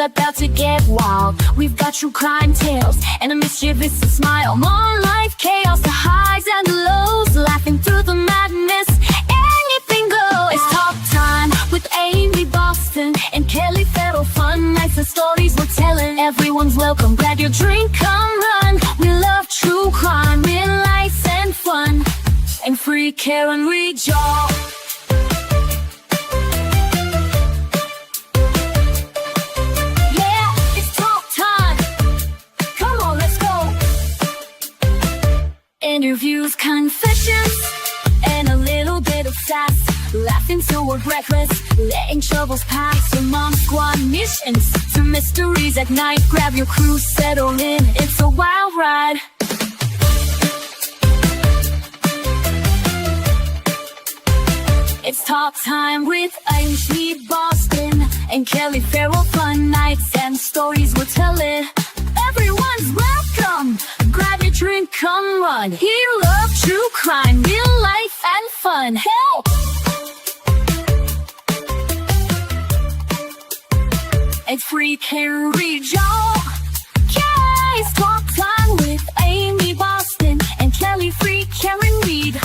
about to get wild. We've got true crime tales and a mischievous smile. More life chaos, the highs and the lows, laughing through the madness. Anything goes. It's talk time with Amy Boston and Kelly Farrell. Fun nights and stories we're telling. Everyone's welcome. Grab your drink, come run. We love true crime, real life and fun, and free care and rejoice. Interviews, confessions, and a little bit of sass. Laughing till we're breathless, letting troubles pass. From mom squad missions to mysteries at night. Grab your crew, settle in, it's a wild ride. It's talk time with Amy Boston and Kelly Farrell. Fun nights and stories we're telling. Everyone's welcome. Grab your drink, come run. He loves true crime, real life and fun. Hey! It's free care region. Yeah, it's talk time with Amy Boston and Kelly Free Karen Reed.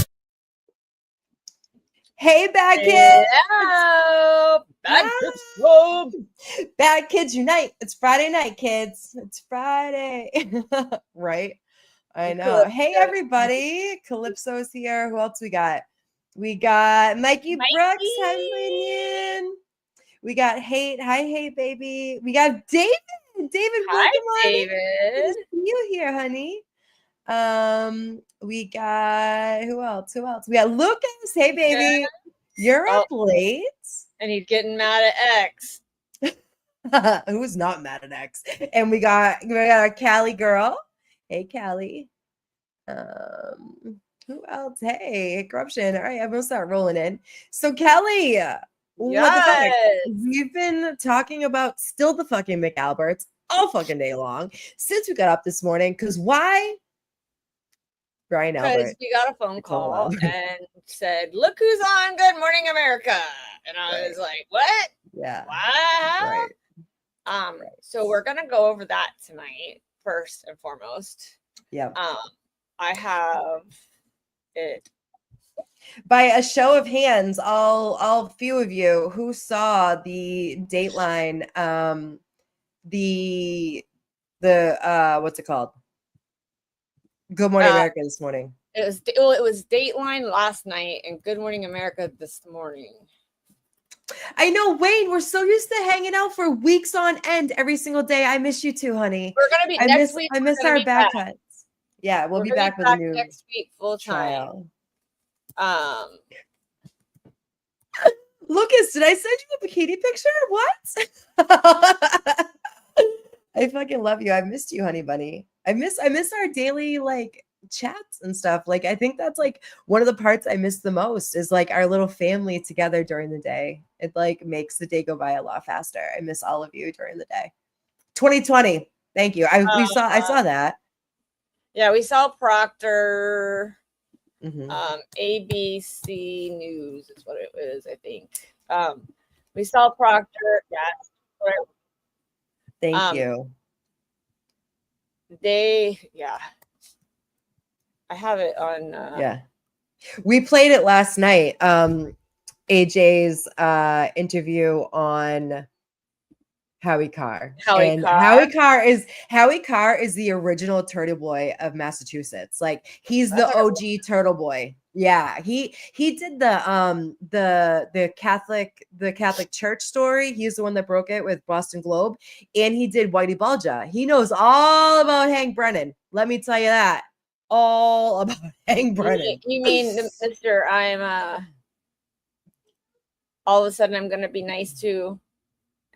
Hey, bad kids! Hello. Bad kids club. Bad kids unite! It's Friday night, kids. It's Friday, right? I know. Calypso. Hey, everybody! Calypso's here. Who else we got? We got Mikey Brooks. Hi, Minion. We got Hate. Hi, Hate, baby. We got David. David, Hi, welcome, David. Good to see you here, honey. We got who else? We got Lucas. Hey, baby. You're up late. And he's getting mad at X. Who's not mad at X? And we got our Callie girl. Hey, Callie. Who else? Hey, corruption. All right, I'm gonna start rolling in. So, Kelly, what the fuck? We've been talking about still the fucking McAlberts all fucking day long since we got up this morning. Because why? Brian Because Albert. we got a phone call and said, "Look who's on Good Morning America," and I was like, "What? Yeah. What?" Right. So we're gonna go over that tonight first and foremost. Yeah. I have it. By a show of hands, all few of you who saw the Dateline, the what's it called? Good Morning America this morning. It was Dateline last night and Good Morning America this morning. I know, Wayne. We're so used to hanging out for weeks on end every single day. I miss you too, honey. We're gonna be next week. I miss our back cuts. Yeah, we'll be back with a new next week full time. Lucas, did I send you a bikini picture? What? I fucking love you. I missed you, honey bunny. I miss our daily like chats and stuff. Like I think that's like one of the parts I miss the most is like our little family together during the day. It like makes the day go by a lot faster. I miss all of you during the day. 2020. Thank you. I saw that. Yeah, we saw Proctor. Mm-hmm. ABC News is what it is, I think. We saw Proctor. Yeah. Thank you. I have it on. Yeah. We played it last night. AJ's interview on Howie Carr. Howie Carr is the original Turtle Boy of Massachusetts. Like he's the OG Turtle Boy. Yeah, he did the Catholic Church story. He's the one that broke it with Boston Globe, and he did Whitey Bulger. He knows all about Hank Brennan. Let me tell you that. All about Hank Brennan. You mean Mr. I'm all of a sudden I'm gonna be nice to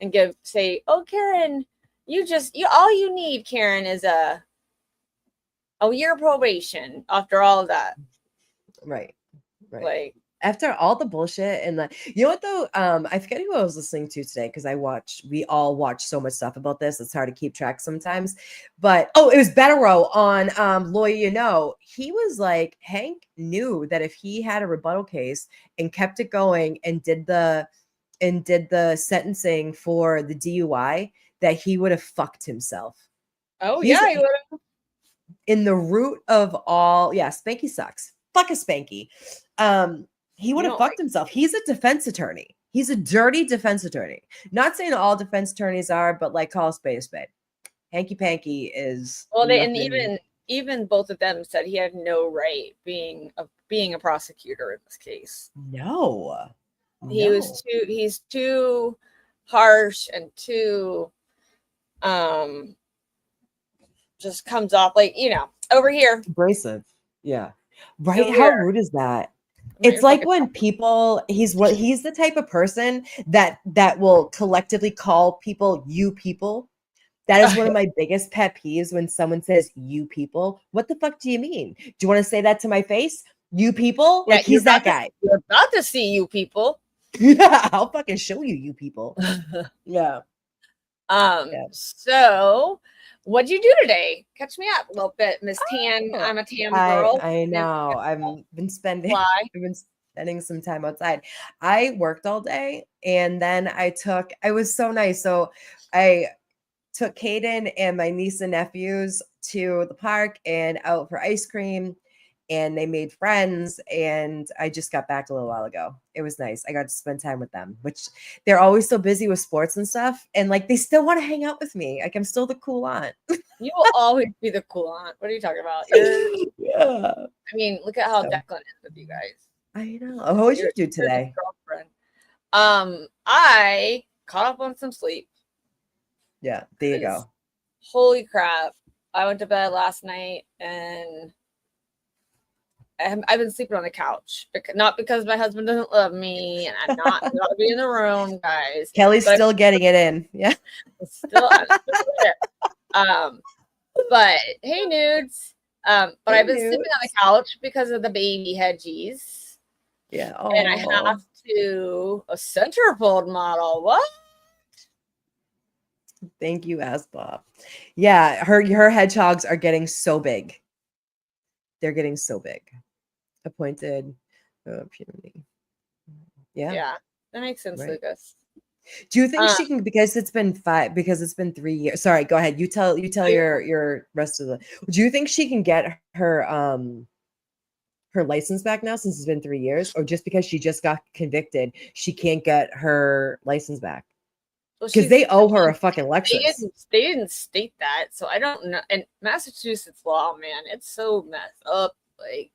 and say, oh Karen, all you need, Karen, is a year probation after all of that. Right. Like after all the bullshit and you know what though? I forget who I was listening to today because we all watch so much stuff about this. It's hard to keep track sometimes. But it was Bettero on Lawyer You Know. He was like, Hank knew that if he had a rebuttal case and kept it going and did the sentencing for the DUI, that he would have fucked himself. Oh, he would have. In the root of all, Spanky sucks. Fuck a Spanky. He would have fucked himself. He's a defense attorney. He's a dirty defense attorney. Not saying all defense attorneys are, but like call a spade a spade. Hanky Panky is and even both of them said he had no right being a prosecutor in this case. No. He's too harsh and too just comes off like, over here. Abrasive. Yeah. Right. How rude is that? It's like when people, he's the type of person that will collectively call people you people. That is one of my biggest pet peeves when someone says you people. What the fuck do you mean? Do you want to say that to my face? You people? Like he's that guy. You're about to see you people. Yeah, I'll fucking show you people. Yeah. So what'd you do today? Catch me up a little bit, Miss Tan. I'm a tan girl. I know. I've been spending some time outside. I worked all day and then it was so nice. So I took Kaden and my niece and nephews to the park and out for ice cream, and they made friends, and I just got back a little while ago. It was nice. I got to spend time with them, which they're always so busy with sports and stuff, and like they still want to hang out with me. Like I'm still the cool aunt. You will always be the cool aunt. What are you talking about? Yeah. I mean, look at how Declan is with you guys. I know. What did you do today? Girlfriend. I caught up on some sleep. Yeah, there you go. Holy crap. I went to bed last night and I've been sleeping on the couch. Not because my husband doesn't love me and I'm not going to be in the room, guys. Kelly's still getting it in. Yeah. I'm still there. But hey, nudes. But I've been sleeping on the couch because of the baby hedgies. Yeah. And I have a centerfold model. What? Thank you, Asbop. Yeah, her hedgehogs are getting so big. They're getting so big. Appointed puberty. Yeah, that makes sense, right. Lucas. Do you think she can, because it's been 3 years? Sorry, go ahead. You tell your rest of the. Do you think she can get her license back now since it's been 3 years, or just because she just got convicted, she can't get her license back? Because they owe her a fucking Lexus. They didn't state that, so I don't know. And Massachusetts law, man, it's so messed up. Like,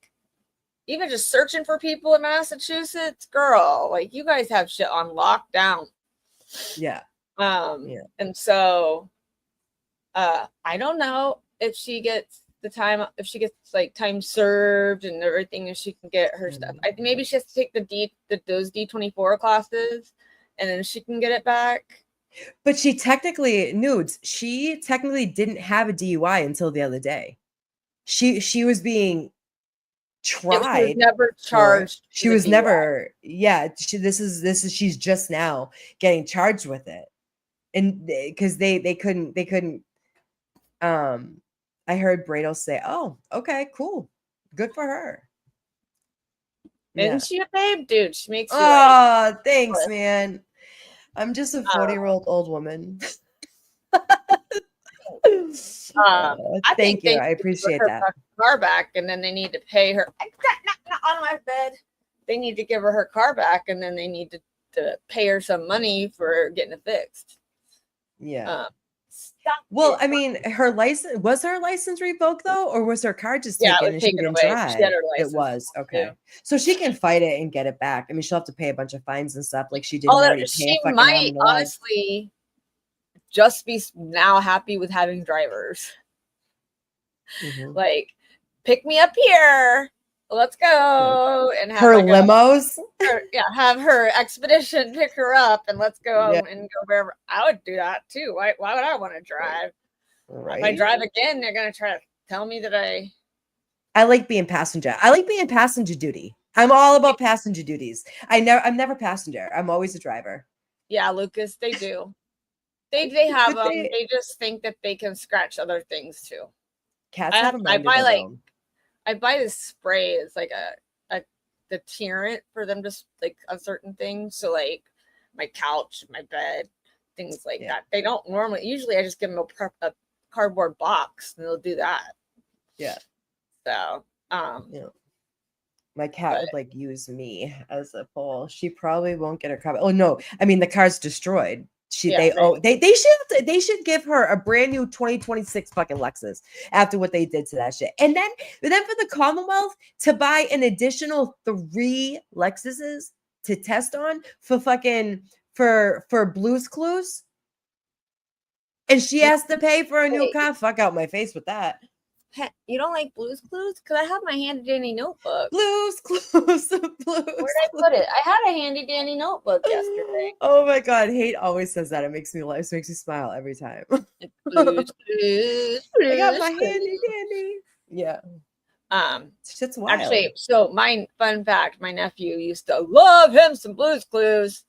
even just searching for people in Massachusetts, girl, like you guys have shit on lockdown. Yeah. And so, I don't know if she gets like time served and everything, if she can get her stuff. I think maybe she has to take those D24 classes, and then she can get it back. But she technically didn't have a DUI until the other day. She was being tried. She was never charged. She was never. Yeah. She's just now getting charged with it, and because they couldn't. I heard Bradle say, "Oh, okay, cool, good for her." Isn't she a babe, dude? She makes. Thanks, man. I'm just a 40-year-old old woman. Thank you. I appreciate that. Car back, and then they need to pay her. Not on my bed. They need to give her car back, and then they need to pay her some money for getting it fixed. Yeah. Well, I mean, her license revoked though, or was her car just taken and she didn't drive? It was okay, yeah. So she can fight it and get it back. I mean, she'll have to pay a bunch of fines and stuff, like she did already. She might honestly just be now happy with having drivers. Mm-hmm. Like, pick me up here. Let's go and have her limos. Have her expedition pick her up and let's go and go wherever. I would do that too. Why would I want to drive? Right. If I drive again, they're gonna try to tell me that I like being passenger. I like being passenger duty. I'm all about passenger duties. I'm never passenger. I'm always a driver. Yeah, Lucas, they do. They have them. They just think that they can scratch other things too. Cats have them. I buy this spray. It's like a deterrent for them, just like on certain things. So like my couch, my bed, things like that. They don't normally. Usually, I just give them a cardboard box, and they'll do that. Yeah. So, my cat would like use me as a pole. She probably won't get her car. Oh no, I mean the car's destroyed. They should give her a brand new 2026 fucking Lexus after what they did to that shit. And then for the Commonwealth to buy an additional 3 Lexuses to test on for fucking for Blue's Clues. And she has to pay for a new car. Fuck out my face with that. You don't like Blue's Clues? Because I have my handy dandy notebook. Blue's Clues. Where'd I put it? I had a handy dandy notebook yesterday. Oh my god, Hate always says that. It makes me laugh. It makes me smile every time. Blues Clues. I got my handy dandy. Yeah. Shit's wild. Actually, so my fun fact, my nephew used to love him some Blues Clues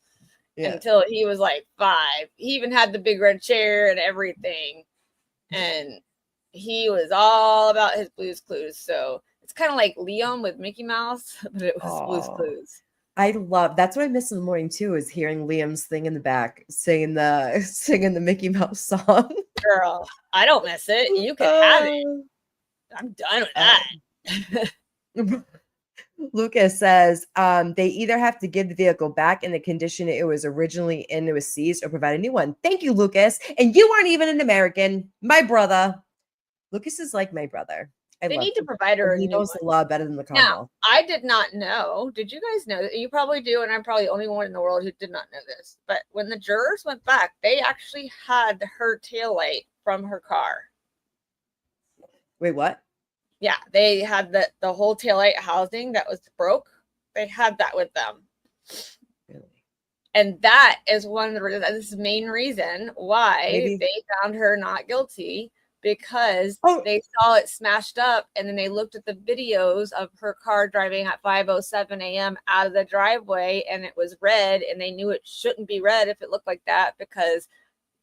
until he was like 5. He even had the big red chair and everything. And he was all about his Blues Clues. So it's kind of like Liam with Mickey Mouse, but it was Blues Clues. That's what I miss in the morning too, is hearing Liam's thing in the back singing the Mickey Mouse song. Girl, I don't miss it. You can have it. I'm done with that. Lucas says they either have to give the vehicle back in the condition it was originally in, it was seized, or provide a new one. Thank you, Lucas. And you aren't even an American. My brother. Lucas is like my brother. They need to provide her. He knows the law better than the Commonwealth. Now, I did not know. Did you guys know that? You probably do, and I'm probably the only one in the world who did not know this. But when the jurors went back, they actually had her taillight from her car. Wait, what? Yeah, they had the whole taillight housing that was broke. They had that with them. Really? And that is one of the main reason why they found her not guilty. Because they saw it smashed up, and then they looked at the videos of her car driving at 5:07 a.m. out of the driveway, and it was red, and they knew it shouldn't be red if it looked like that because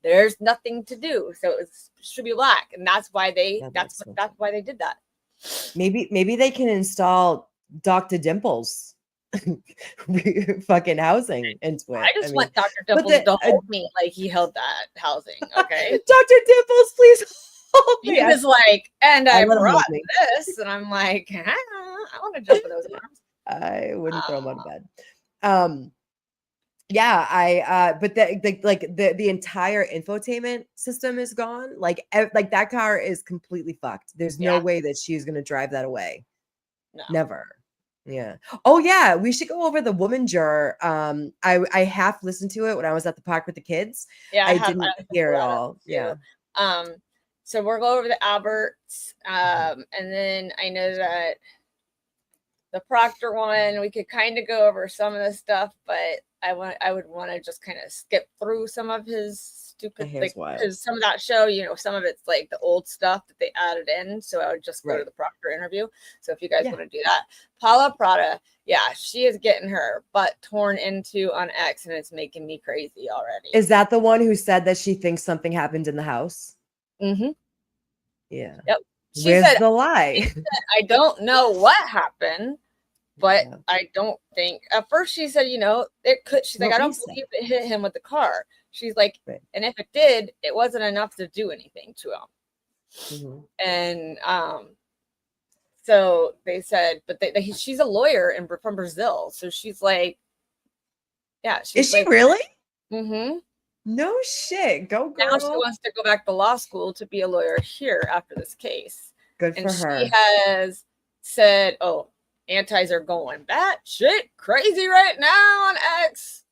there's nothing to do. So it should be black, and that's why that's why they did that. Maybe they can install Dr. Dimples fucking housing into it. I want Dr. Dimples to hold me like he held that housing. Okay, Dr. Dimples, please. He was like, and I brought this, and I'm like, I want to jump in those arms. I wouldn't throw him out of bed. But the entire infotainment system is gone. Like that car is completely fucked. There's no way that she's gonna drive that away. No. Never. Yeah. Oh yeah, we should go over the woman juror. I half listened to it when I was at the park with the kids. Yeah, I didn't hear it all. Yeah. So we'll go over the Alberts, and then I know that the Proctor one, we could kind of go over some of the stuff, but I would want to just kind of skip through some of his stupid things, because some of that show, some of it's like the old stuff that they added in. So I would just go to the Proctor interview. So if you guys want to do that, Paula Prada, she is getting her butt torn into on X, and it's making me crazy already. Is that the one who said that she thinks something happened in the house? Mm-hmm. Yeah. Yep. Where's the lie? She said, I don't know what happened, but I don't think. At first, she said, it could. She's like, I don't believe it hit him with the car. She's like, and if it did, it wasn't enough to do anything to him. Mm-hmm. And so they said, but she's a lawyer from Brazil, so she's like, is she really? Mm-hmm. No shit. Go girl. Now she wants to go back to law school to be a lawyer here after this case. Good for her. She has said, antis are going batshit crazy right now on X.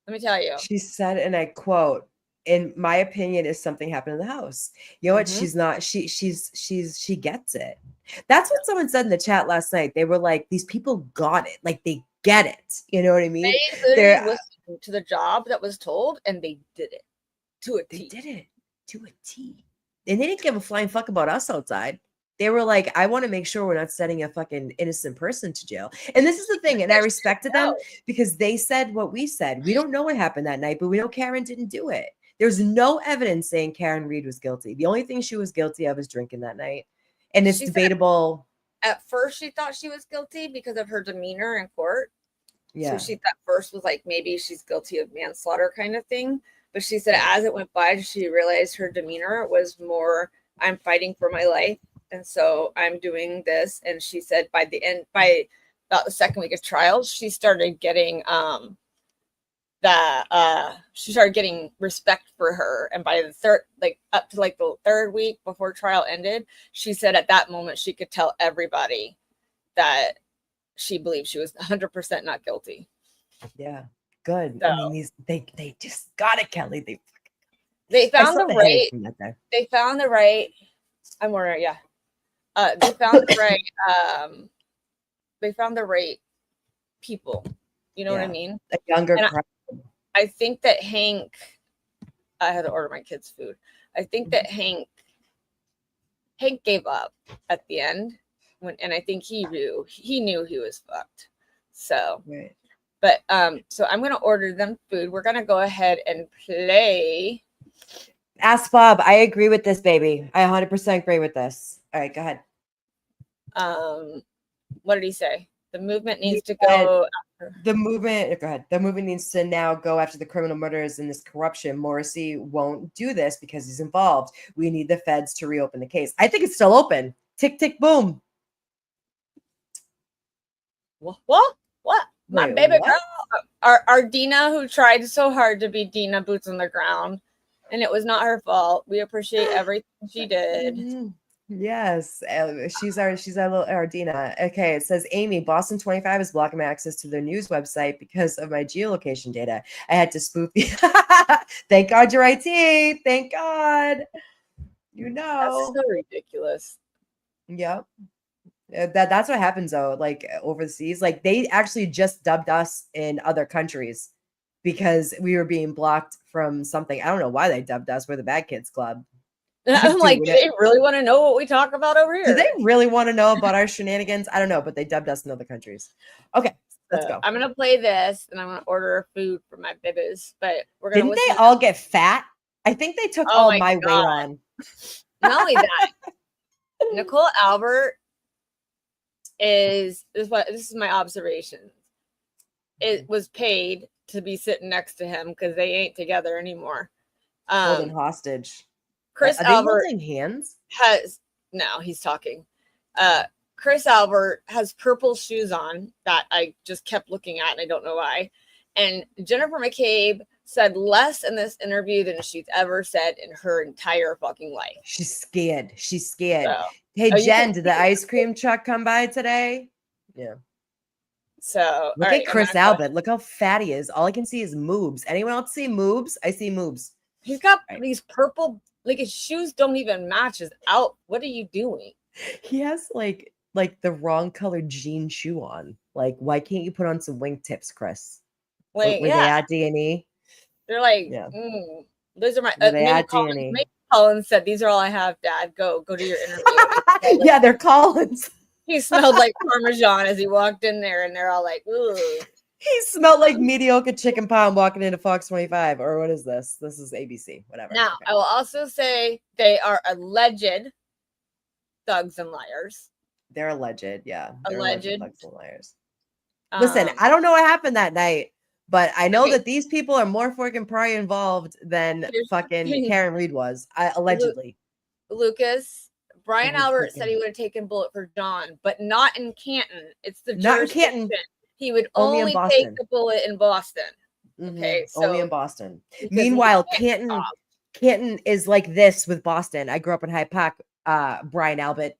Let me tell you. She said, and I quote, in my opinion, if something happened in the house. You know what? She's not, she gets it. That's what someone said in the chat last night. They were like, these people got it. Like they get it. You know what I mean? They're listening to the job that was told, and they did it to a T. They did it to a T. And they didn't give a flying fuck about us outside. They were like, I want to make sure we're not sending a fucking innocent person to jail. And this is the thing. And I respected them because they said what we said. We don't know what happened that night, but we know Karen didn't do it. There's no evidence saying Karen Reed was guilty. The only thing she was guilty of is drinking that night. And it's debatable. At first, she thought she was guilty because of her demeanor in court. Yeah. So she thought first was like, maybe she's guilty of manslaughter kind of thing. But she said as it went by, she realized her demeanor was more, I'm fighting for my life. And so I'm doing this. And she said by about the second week of trials, she started getting she started getting respect for her. And by the third, like up to like the third week before trial ended, she said at that moment she could tell everybody that she believed she was 100% not guilty. Yeah, good. So, I mean, they just got it, Kelly. They found the right. They found the right. I'm worried. Yeah. They found the right. They found the right people. You know what I mean? A younger crowd. I think that Hank. I had to order my kids' food. I think that Hank gave up at the end and I think he knew he was fucked. So, right. But so I'm gonna order them food. We're gonna go ahead and play. Ask Bob. I agree with this, baby. I 100% agree with this. All right, go ahead. What did he say? The movement needs to go. The movement. Go ahead. The movement needs to now go after the criminal murders and this corruption. Morrissey won't do this because he's involved. We need the feds to reopen the case. I think it's still open. Tick, tick, boom. What? My baby girl, our Dina, who tried so hard to be Dina boots on the ground, and it was not her fault. We appreciate everything she did. Yes, she's our little Dina. Okay, it says Amy, Boston 25 is blocking my access to their news website because of my geolocation data. I had to spoof. Thank God you're IT. Thank God. You know, that's so ridiculous. Yep. That's what happens though, like overseas. Like they actually just dubbed us in other countries because we were being blocked from something. I don't know why they dubbed us. We're the Bad Kids Club. I'm like, do they really want to know what we talk about over here? Do they really want to know about our shenanigans? I don't know, but they dubbed us in other countries. Okay, let's go. I'm gonna play this and I'm gonna order food for my babies. But we're gonna. Didn't they all get fat? I think they took all my weight on. Not only that, Nicole Albert this is my observation. It was paid to be sitting next to him because they ain't together anymore. Holding hostage. Chris Albert holding hands he's talking. Chris Albert has purple shoes on that I just kept looking at and I don't know why. And Jennifer McCabe said less in this interview than she's ever said in her entire fucking life. She's scared. So, hey, Jen, did the ice cream truck come by today? Yeah. So look at Chris Albert. Look how fat he is. All I can see is moobs. Anyone else see moobs? I see moobs. He's got these purple, like his shoes don't even match his out. What are you doing? He has like the wrong colored jean shoe on. Like, why can't you put on some wingtips, Chris? Like, were they at D&E? They're like, those are my. Collins said, "These are all I have, Dad. Go to your interview." Yeah, they're Collins. He smelled like Parmesan as he walked in there, and they're all like, "Ooh." He smelled like mediocre chicken pound walking into Fox 25. Or what is this? This is ABC. Whatever. Now, I will also say they are alleged thugs and liars. They're alleged, yeah. They're alleged thugs and liars. Listen, I don't know what happened that night. But I know that these people are more fucking probably involved than fucking Karen Reed was, allegedly. Lucas, Brian Albert said he would have taken bullet for John, but not in Canton. It's the not in Canton. He would only take the bullet in Boston. Okay, so only in Boston. Meanwhile, Canton is like this with Boston. I grew up in Hyde Park. Brian Albert,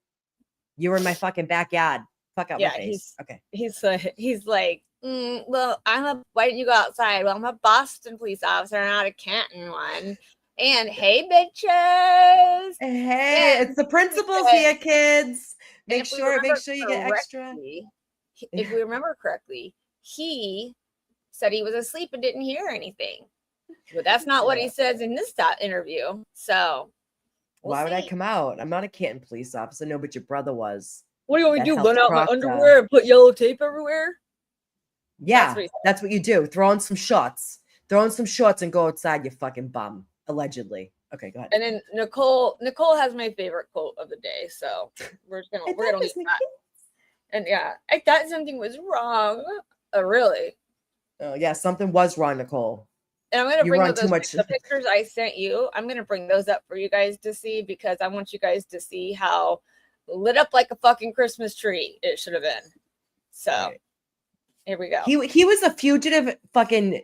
you were in my fucking backyard. Fuck out my face. He's like. Well, why didn't you go outside? Well, I'm a Boston police officer, not a Canton one. And hey, bitches. Hey, it's the principals here, kids. Make sure you get extra. If we remember correctly, he said he was asleep and didn't hear anything. But that's not what he says in this interview. So why would I come out? I'm not a Canton police officer. No, but your brother was. What do you want me to do? Run out my underwear and put yellow tape everywhere? Yeah, that's what you do. Throw on some shorts. And go outside, you fucking bum. Allegedly. Okay, go ahead. And then Nicole has my favorite quote of the day. So we're gonna leave that. And yeah, I thought something was wrong. Really? Oh yeah, something was wrong, Nicole. And I'm going to bring the pictures I sent you. I'm going to bring those up for you guys to see, because I want you guys to see how lit up like a fucking Christmas tree it should have been. So right. Here we go. He was a fugitive fucking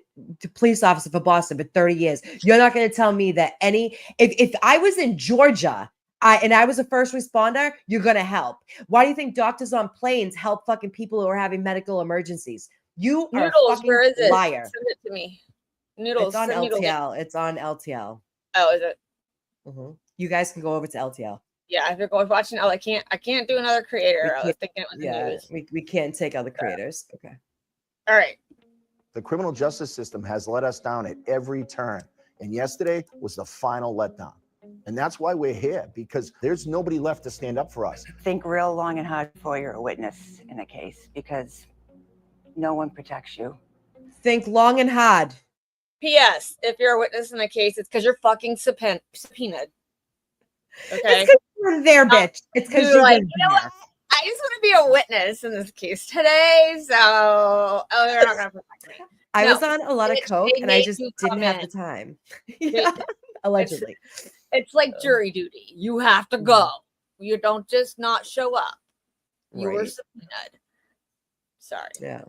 police officer for Boston for 30 years. You're not going to tell me that if I was in Georgia and I was a first responder, you're going to help. Why do you think doctors on planes help fucking people who are having medical emergencies? You are Noodles, a fucking where is it? liar. Send it to me. Noodles. It's on LTL. It's on LTL. Oh, is it? Mm-hmm. You guys can go over to LTL. Yeah, if you're going watching, I can't do another creator. I was thinking it was the news. We can't take other creators. Okay. All right. The criminal justice system has let us down at every turn. And yesterday was the final letdown. And that's why we're here, because there's nobody left to stand up for us. Think real long and hard before you're a witness in a case, because no one protects you. Think long and hard. P.S. If you're a witness in a case, it's because you're fucking subpoenaed. Okay. It's because you're there, bitch. It's because you're like, you know what? I just want to be a witness in this case today. So, they're not going to protect me. I was on a lot of coke and I just didn't have the time. Yeah, allegedly. It's like jury duty. You have to go. You don't just not show up. You were subpoenaed. Sorry. Yeah.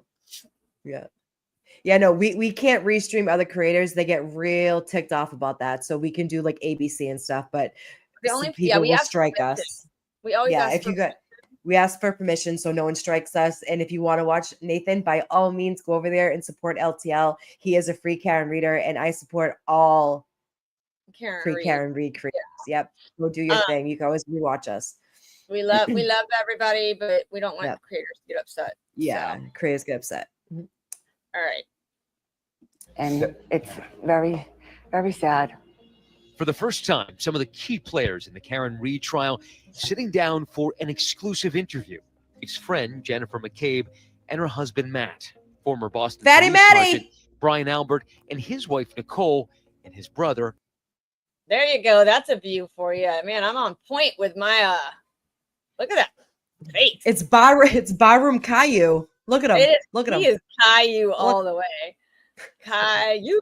No, we can't restream other creators. They get real ticked off about that. So we can do like ABC and stuff, but people will strike us. We always ask we ask for permission so no one strikes us. And if you want to watch Nathan, by all means, go over there and support LTL. He is a free Karen reader, and I support all Karen Reed creators. Yeah. Yep. Go do your thing. You can always rewatch us. We love everybody, but we don't want creators to get upset. Yeah, so. Creators get upset. All right. And it's very, very sad. For the first time, some of the key players in the Karen Reed trial sitting down for an exclusive interview. His friend, Jennifer McCabe, and her husband, Matt, former Boston Fatty Police Matty, Sergeant Brian Albert, and his wife, Nicole, and his brother. There you go. That's a view for you. Man, I'm on point with my, look at that face. It's barroom Caillou. Look at him. Look at him. He is Caillou all the way. Caillou.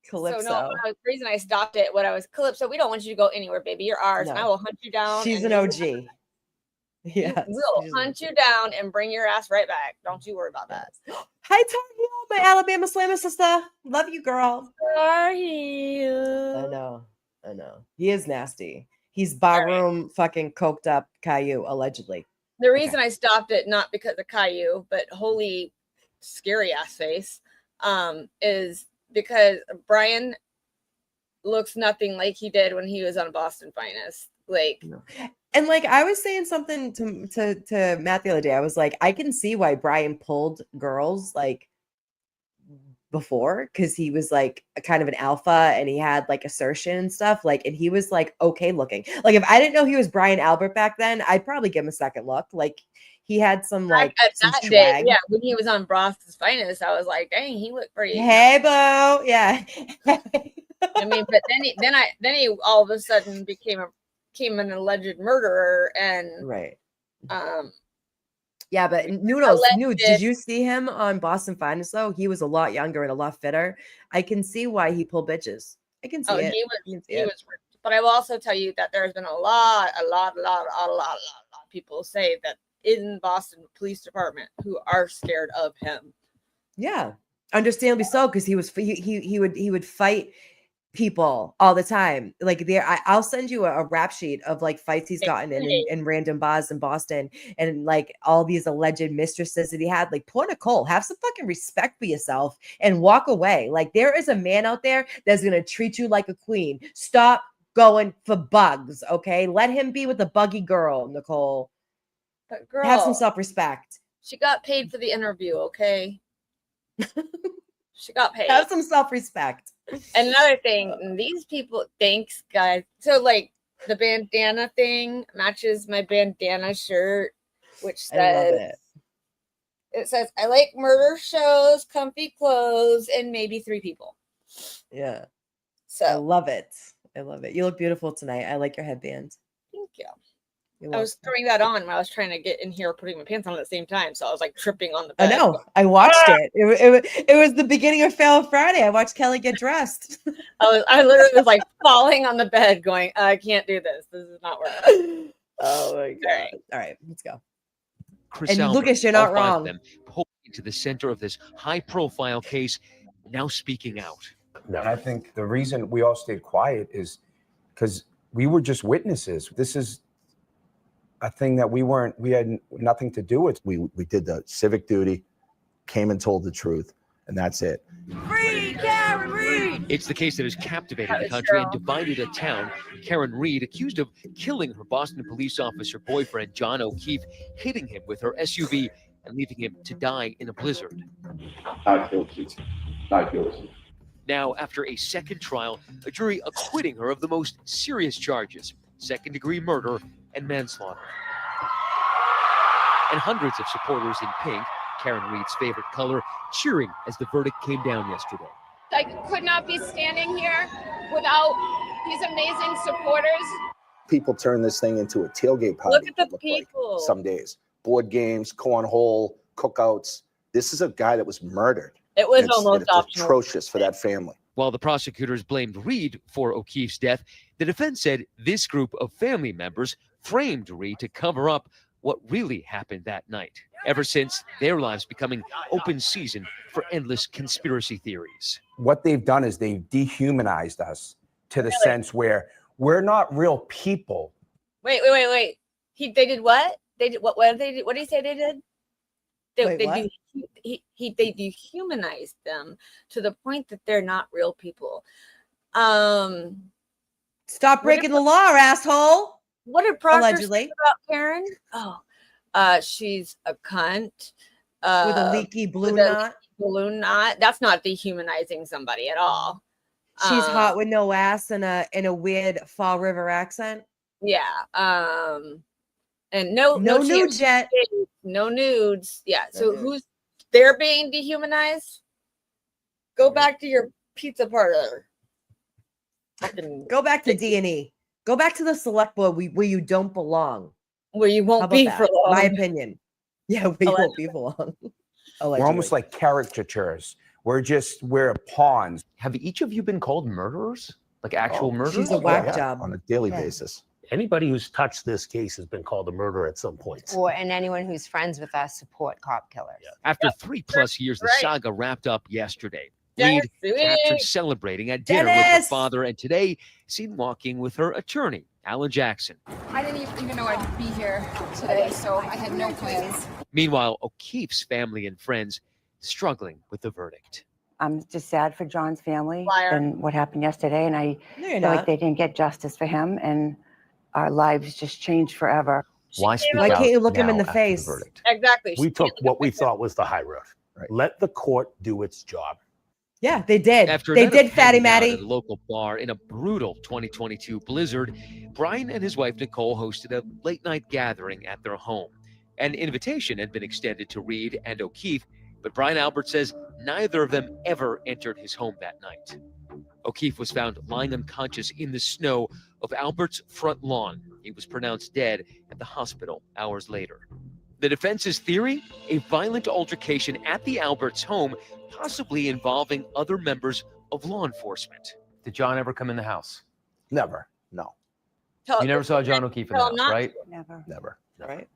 Calypso. So no, the reason I stopped it when I was Calypso, we don't want you to go anywhere, baby. You're ours. No. And I will hunt you down. She's an OG. Yeah. We'll hunt you down and bring your ass right back. Don't you worry about that. Hi, Tar Heel, my Alabama Slammer sister. Love you, girl. Tar Heel. I know. He is nasty. He's barroom fucking coked up Caillou, allegedly. The reason I stopped it, not because of Caillou, but holy scary ass face, is because Brian looks nothing like he did when he was on Boston Finest. Like, and like I was saying something to Matt the other day. I was like, I can see why Brian pulled girls like before, because he was like a kind of an alpha and he had like assertion and stuff. Like, and he was like okay looking. Like, if I didn't know he was Brian Albert back then, I'd probably give him a second look. Like, he had some like some that swag. Day, yeah, when he was on Boston's Finest, I was like, dang, he looked pretty. Hey, Bo, yeah. I mean, but then he all of a sudden became an alleged murderer, and yeah, but Noodles, did you see him on Boston Finest though? He was a lot younger and a lot fitter. I can see why he pulled bitches. I can see it. He was, but I will also tell you that there's been a lot of people say that in Boston Police Department who are scared of him. Yeah, understandably so, because he would fight people all the time. Like, I'll send you a rap sheet of like fights he's gotten in random bars in Boston, and like all these alleged mistresses that he had. Like, poor Nicole, have some fucking respect for yourself and walk away. Like, there is a man out there that's gonna treat you like a queen. Stop going for bugs, okay? Let him be with a buggy girl, Nicole. But girl, have some self-respect. She got paid for the interview, okay? She got paid. Have some self-respect. And another thing, these people, thanks, guys. So, like, the bandana thing matches my bandana shirt, which says, it says, I like murder shows, comfy clothes, and maybe 3 people. Yeah. So I love it. You look beautiful tonight. I like your headband. Thank you. I was throwing that on when I was trying to get in here, putting my pants on at the same time. So I was like tripping on the bed. I know. I watched it. It was the beginning of Fail Friday. I watched Kelly get dressed. I literally was like falling on the bed, going, "I can't do this. This is not working." Oh my god! All right, let's go. Chris And Albert, Lucas, you're not all five of wrong. them pulled into the center of this high-profile case, now speaking out. And I think the reason we all stayed quiet is because we were just witnesses. This is a thing that we had nothing to do with. We did the civic duty, came and told the truth, and that's it. Free Karen Reed! It's the case that has captivated the country and divided a town. Karen Reed, accused of killing her Boston police officer boyfriend, John O'Keefe, hitting him with her SUV and leaving him to die in a blizzard. Not guilty. Not guilty. Now, after a second trial, a jury acquitting her of the most serious charges, second-degree murder and manslaughter. And hundreds of supporters in pink, Karen Reed's favorite color, cheering as the verdict came down yesterday. I could not be standing here without these amazing supporters. People turn this thing into a tailgate party. Look at the like people. some days. Board games, cornhole, cookouts. This is a guy that was murdered. It was It's almost optional. atrocious for that family. While the prosecutors blamed Reed for O'Keefe's death, the defense said this group of family members framed Reed to cover up what really happened that night. Ever since, their lives becoming open season for endless conspiracy theories. What they've done is they've dehumanized us to the sense where we're not real people. Wait. They did what? They did what? What did they do? What did he say they did? They dehumanized them to the point that they're not real people. Stop breaking the law, asshole. What did Proctor Allegedly. say about Karen? She's a cunt. With a leaky balloon knot. Balloon knot. That's not dehumanizing somebody at all. She's hot with no ass and a weird Fall River accent. Yeah. And no nudes yet. No nudes. Yeah. So who's they're being dehumanized? Go back to your pizza parlor. Go back to D&E. Go back to the select board where you don't belong. Where you won't be for long. My opinion. Yeah, where you won't be for long. We're almost like caricatures. We're pawns. Have each of you been called murderers? Like actual murderers? She's a whack job. On a daily basis. Anybody who's touched this case has been called a murderer at some point. And anyone who's friends with us support cop killers. Yeah. After 3+ years, the saga wrapped up yesterday. Reed captured celebrating at dinner with her father, and today seen walking with her attorney, Alan Jackson. I didn't even know I'd be here today, so I had no plans. Meanwhile, O'Keefe's family and friends struggling with the verdict. I'm just sad for John's family Liar. and what happened yesterday, and I feel not. like they didn't get justice for him, and our lives just changed forever. Why speak Why out can't you look him now in the after face? verdict? Exactly. We took what we thought was the high road. Right. Let the court do its job. Yeah, they did. After They another did, Fatty hanging out Matty. at a local bar in a brutal 2022 blizzard, Brian and his wife Nicole hosted a late-night gathering at their home. An invitation had been extended to Reed and O'Keefe, but Brian Albert says neither of them ever entered his home that night. O'Keefe was found lying unconscious in the snow of Albert's front lawn. He was pronounced dead at the hospital hours later. The defense's theory? A violent altercation at the Alberts' home, possibly involving other members of law enforcement. Did John ever come in the house? Never. No. You never saw John O'Keefe in the house, right? Never. Right.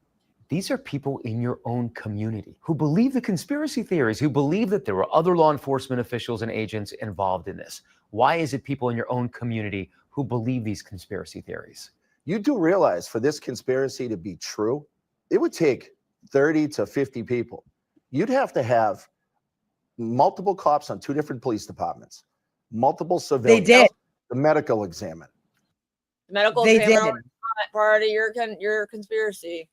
These are people in your own community who believe the conspiracy theories, who believe that there were other law enforcement officials and agents involved in this. Why is it people in your own community who believe these conspiracy theories? You do realize for this conspiracy to be true, it would take 30 to 50 people. You'd have to have multiple cops on 2 different police departments, multiple civilians. They did. The medical examiner. Medical They examiner did. was not part of your conspiracy.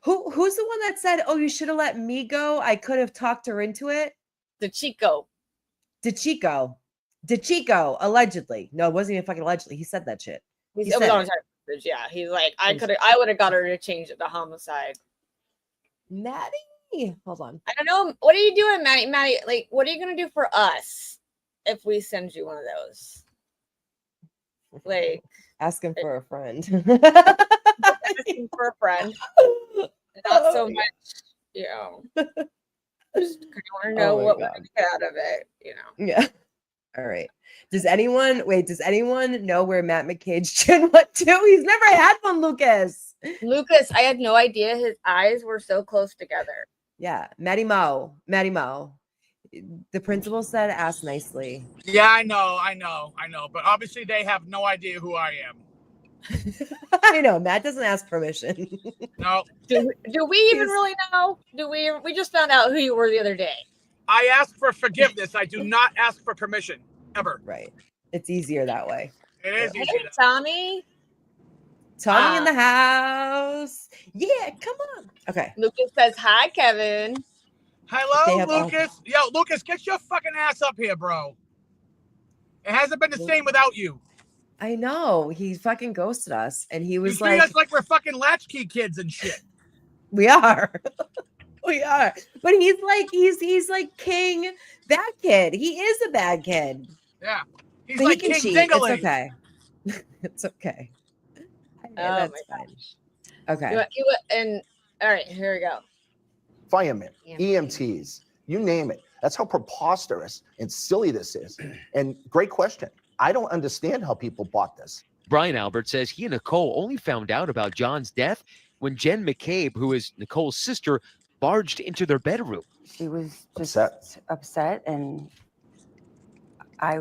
Who's the one that said, "Oh, you should have let me go. I could have talked her into it"? The Chico. DeChico, allegedly. No, it wasn't even fucking allegedly. He said that shit. It said was on it. his text message. Yeah, he's like, I would have got her to change it to homicide. Maddie, hold on. I don't know. What are you doing, Maddie? Maddie, like, what are you gonna do for us if we send you one of those? Like, Asking for a friend. asking for a friend. Not so much, you know. Just want to know what we're gonna get out of it, you know. Yeah. All right. Does anyone know where Matt McCade's chin went to? He's never had one, Lucas. Lucas, I had no idea his eyes were so close together. Yeah, Matty Mo. The principal said, "Ask nicely." Yeah, I know. But obviously, they have no idea who I am. I know. Matt doesn't ask permission. No. Do we even really know? We just found out who you were the other day. I ask for forgiveness. I do not ask for permission ever. Right. It's easier that way. It is easier. Hey, Tommy. Tommy in the house. Yeah, come on. Okay. Lucas says hi, Kevin. Hello, Lucas. Yo, Lucas, get your fucking ass up here, bro. It hasn't been the same without you. I know. He fucking ghosted us, and he was you treat us like we're fucking latchkey kids and shit. We are. We are. But he's like king bad kid. He is a bad kid. Yeah. He's but like he can King cheat. Dingaling. It's okay. It's okay. Yeah, that's fine. Okay. And all right, here we go. Firemen, EMTs, you name it. That's how preposterous and silly this is. And great question. I don't understand how people bought this. Brian Albert says he and Nicole only found out about John's death when Jen McCabe, who is Nicole's sister, barged into their bedroom. She was just upset, and I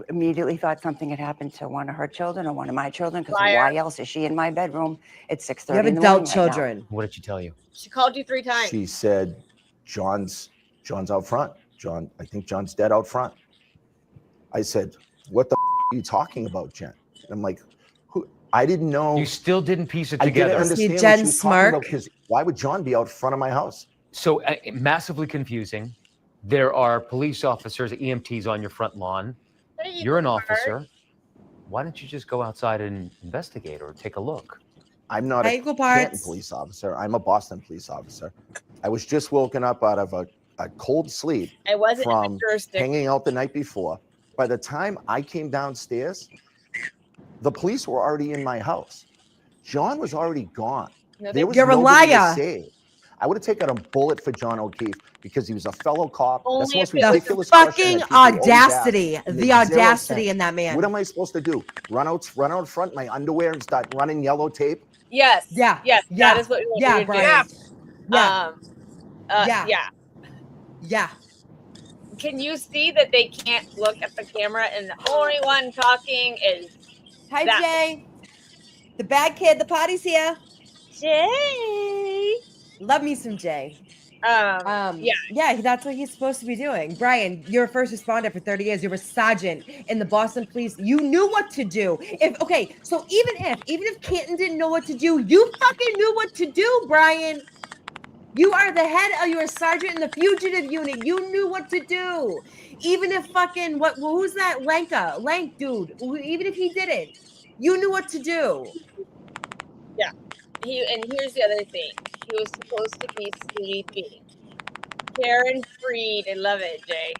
immediately thought something had happened to one of her children or one of my children, because why else is she in my bedroom at 6:30 in the morning? You have adult children. What did she tell you? She called you 3 times. She said, John's out front. I think John's dead out front. I said, what the are you talking about, Jen? And I'm like, who? I didn't know. You still didn't piece it I together. didn't understand what she was talking about, because why would John be out front of my house? So massively confusing. There are police officers, EMTs on your front lawn. You're an officer. Why don't you just go outside and investigate or take a look? I'm not a Canton police officer. I'm a Boston police officer. I was just woken up out of a cold sleep from hanging out the night before. By the time I came downstairs, the police were already in my house. John was already gone. There was You're a nobody to liar. save. I would have taken a bullet for John O'Keefe because he was a fellow cop. Only That's the if most it was ridiculous fucking question that people always audacity. ask. It The makes zero audacity sense. in that man. What am I supposed to do? Run out front in my underwear and start running yellow tape? Yes. Yeah. Yes. Yeah. That is what we want Yeah, you to Brian. do. Yeah. Yeah. Yeah. Can you see that they can't look at the camera and the only one talking is Hi, Jay. The bad kid. The potty's here. Jay. Love me some Jay. Yeah, that's what he's supposed to be doing. Brian, you're a first responder for 30 years. You're a sergeant in the Boston Police. You knew what to do. So even if Canton didn't know what to do, you fucking knew what to do, Brian. You are the head of your sergeant in the fugitive unit. You knew what to do. Even if who's that lank dude? Even if he didn't, you knew what to do. Yeah. And here's the other thing. He was supposed to be sleeping. Karen Freed. I love it, Jay.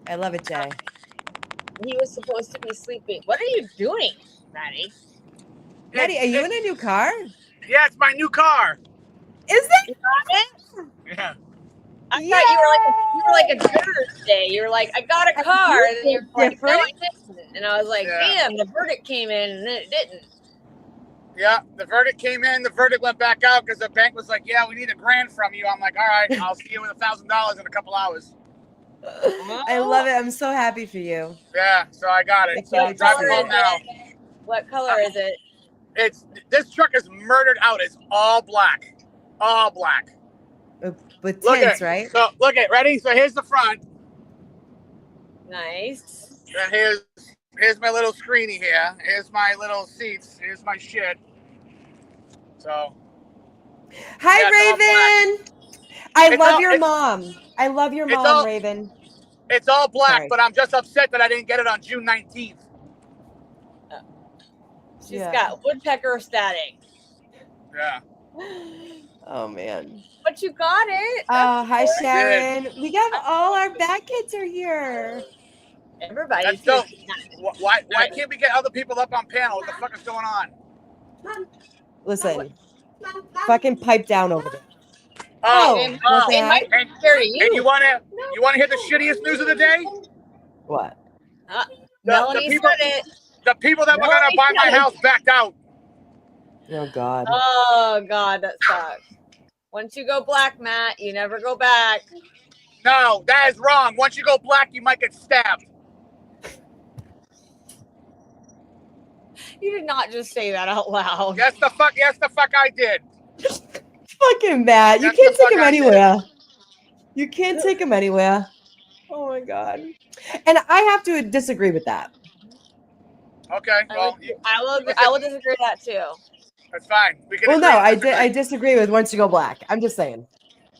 I love it, Jay. He was supposed to be sleeping. What are you doing, Maddie? Maddie, are you in a new car? Yeah, it's my new car. Is it? You got it? Yeah. I thought you were like a nerd today. You were like, I got a car. And then you're like, no, I didn't. And I was like, damn, the verdict came in and then it didn't. Yeah, the verdict came in. The verdict went back out because the bank was like, yeah, we need $1,000 from you. I'm like, all right, I'll see you with $1,000 in a couple hours. I love it. I'm so happy for you. Yeah, so I got it. So I'm driving home now. What color is it? This truck is murdered out. It's all black. All black. With Look tints, at, right? So look at, ready? So here's the front. Nice. And here's my little screeny here. Here's my little seats. Here's my shit. So. Hi, yeah, Raven. I love your mom. I love your mom, Raven. It's all black, Sorry. but I'm just upset that I didn't get it on June 19th. She's got woodpecker static. Yeah. Oh, man. But you got it. Hi, Sharon. We got all our bad kids are here. Everybody's here. Why can't we get other people up on panel? What the fuck is going on? Listen, Fucking pipe down over there. It might be scary And you wanna hear the shittiest news of the day? What? Melanie people, said it. The people that were gonna buy my house backed out. Oh God. Oh God, that sucks. Once you go black, Matt, you never go back. No, that is wrong. Once you go black, you might get stabbed. You did not just say that out loud. Yes, the fuck I did. Fucking Matt. You can't take him anywhere. You can't take him anywhere. Oh my God. And I have to disagree with that. Okay, well, I will disagree with that too. That's fine. We can. Well, no, I disagree with once you go black. I'm just saying.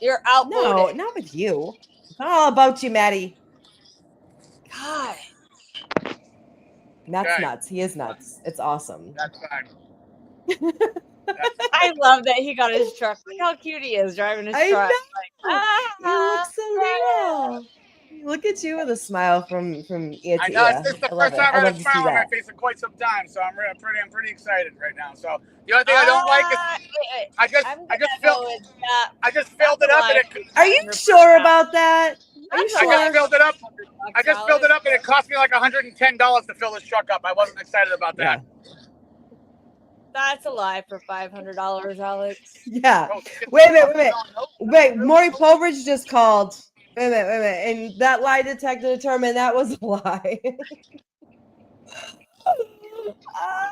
You're outvoted. No, not with you. It's not all about you, Maddie. God. Matt's nuts. He is nuts. It's awesome. That's fine. I love that he got his truck. Look how cute he is driving his truck. You look so little. Look at you with a smile from ear to I know ear. it's the I love first it. time I I've love had a to see smile on my that. face in quite some time, so I'm pretty excited right now. So the only thing I don't like is I just filled it up and it. Are you sure about that? Are you sure? I just filled it up. I just filled it up and it cost me like $110 to fill this truck up. I wasn't excited about that. That's a lie for $500, Alex. Yeah. Wait a minute. Wait, Maury Povich just called. Wait a minute. And that lie detector determined that was a lie.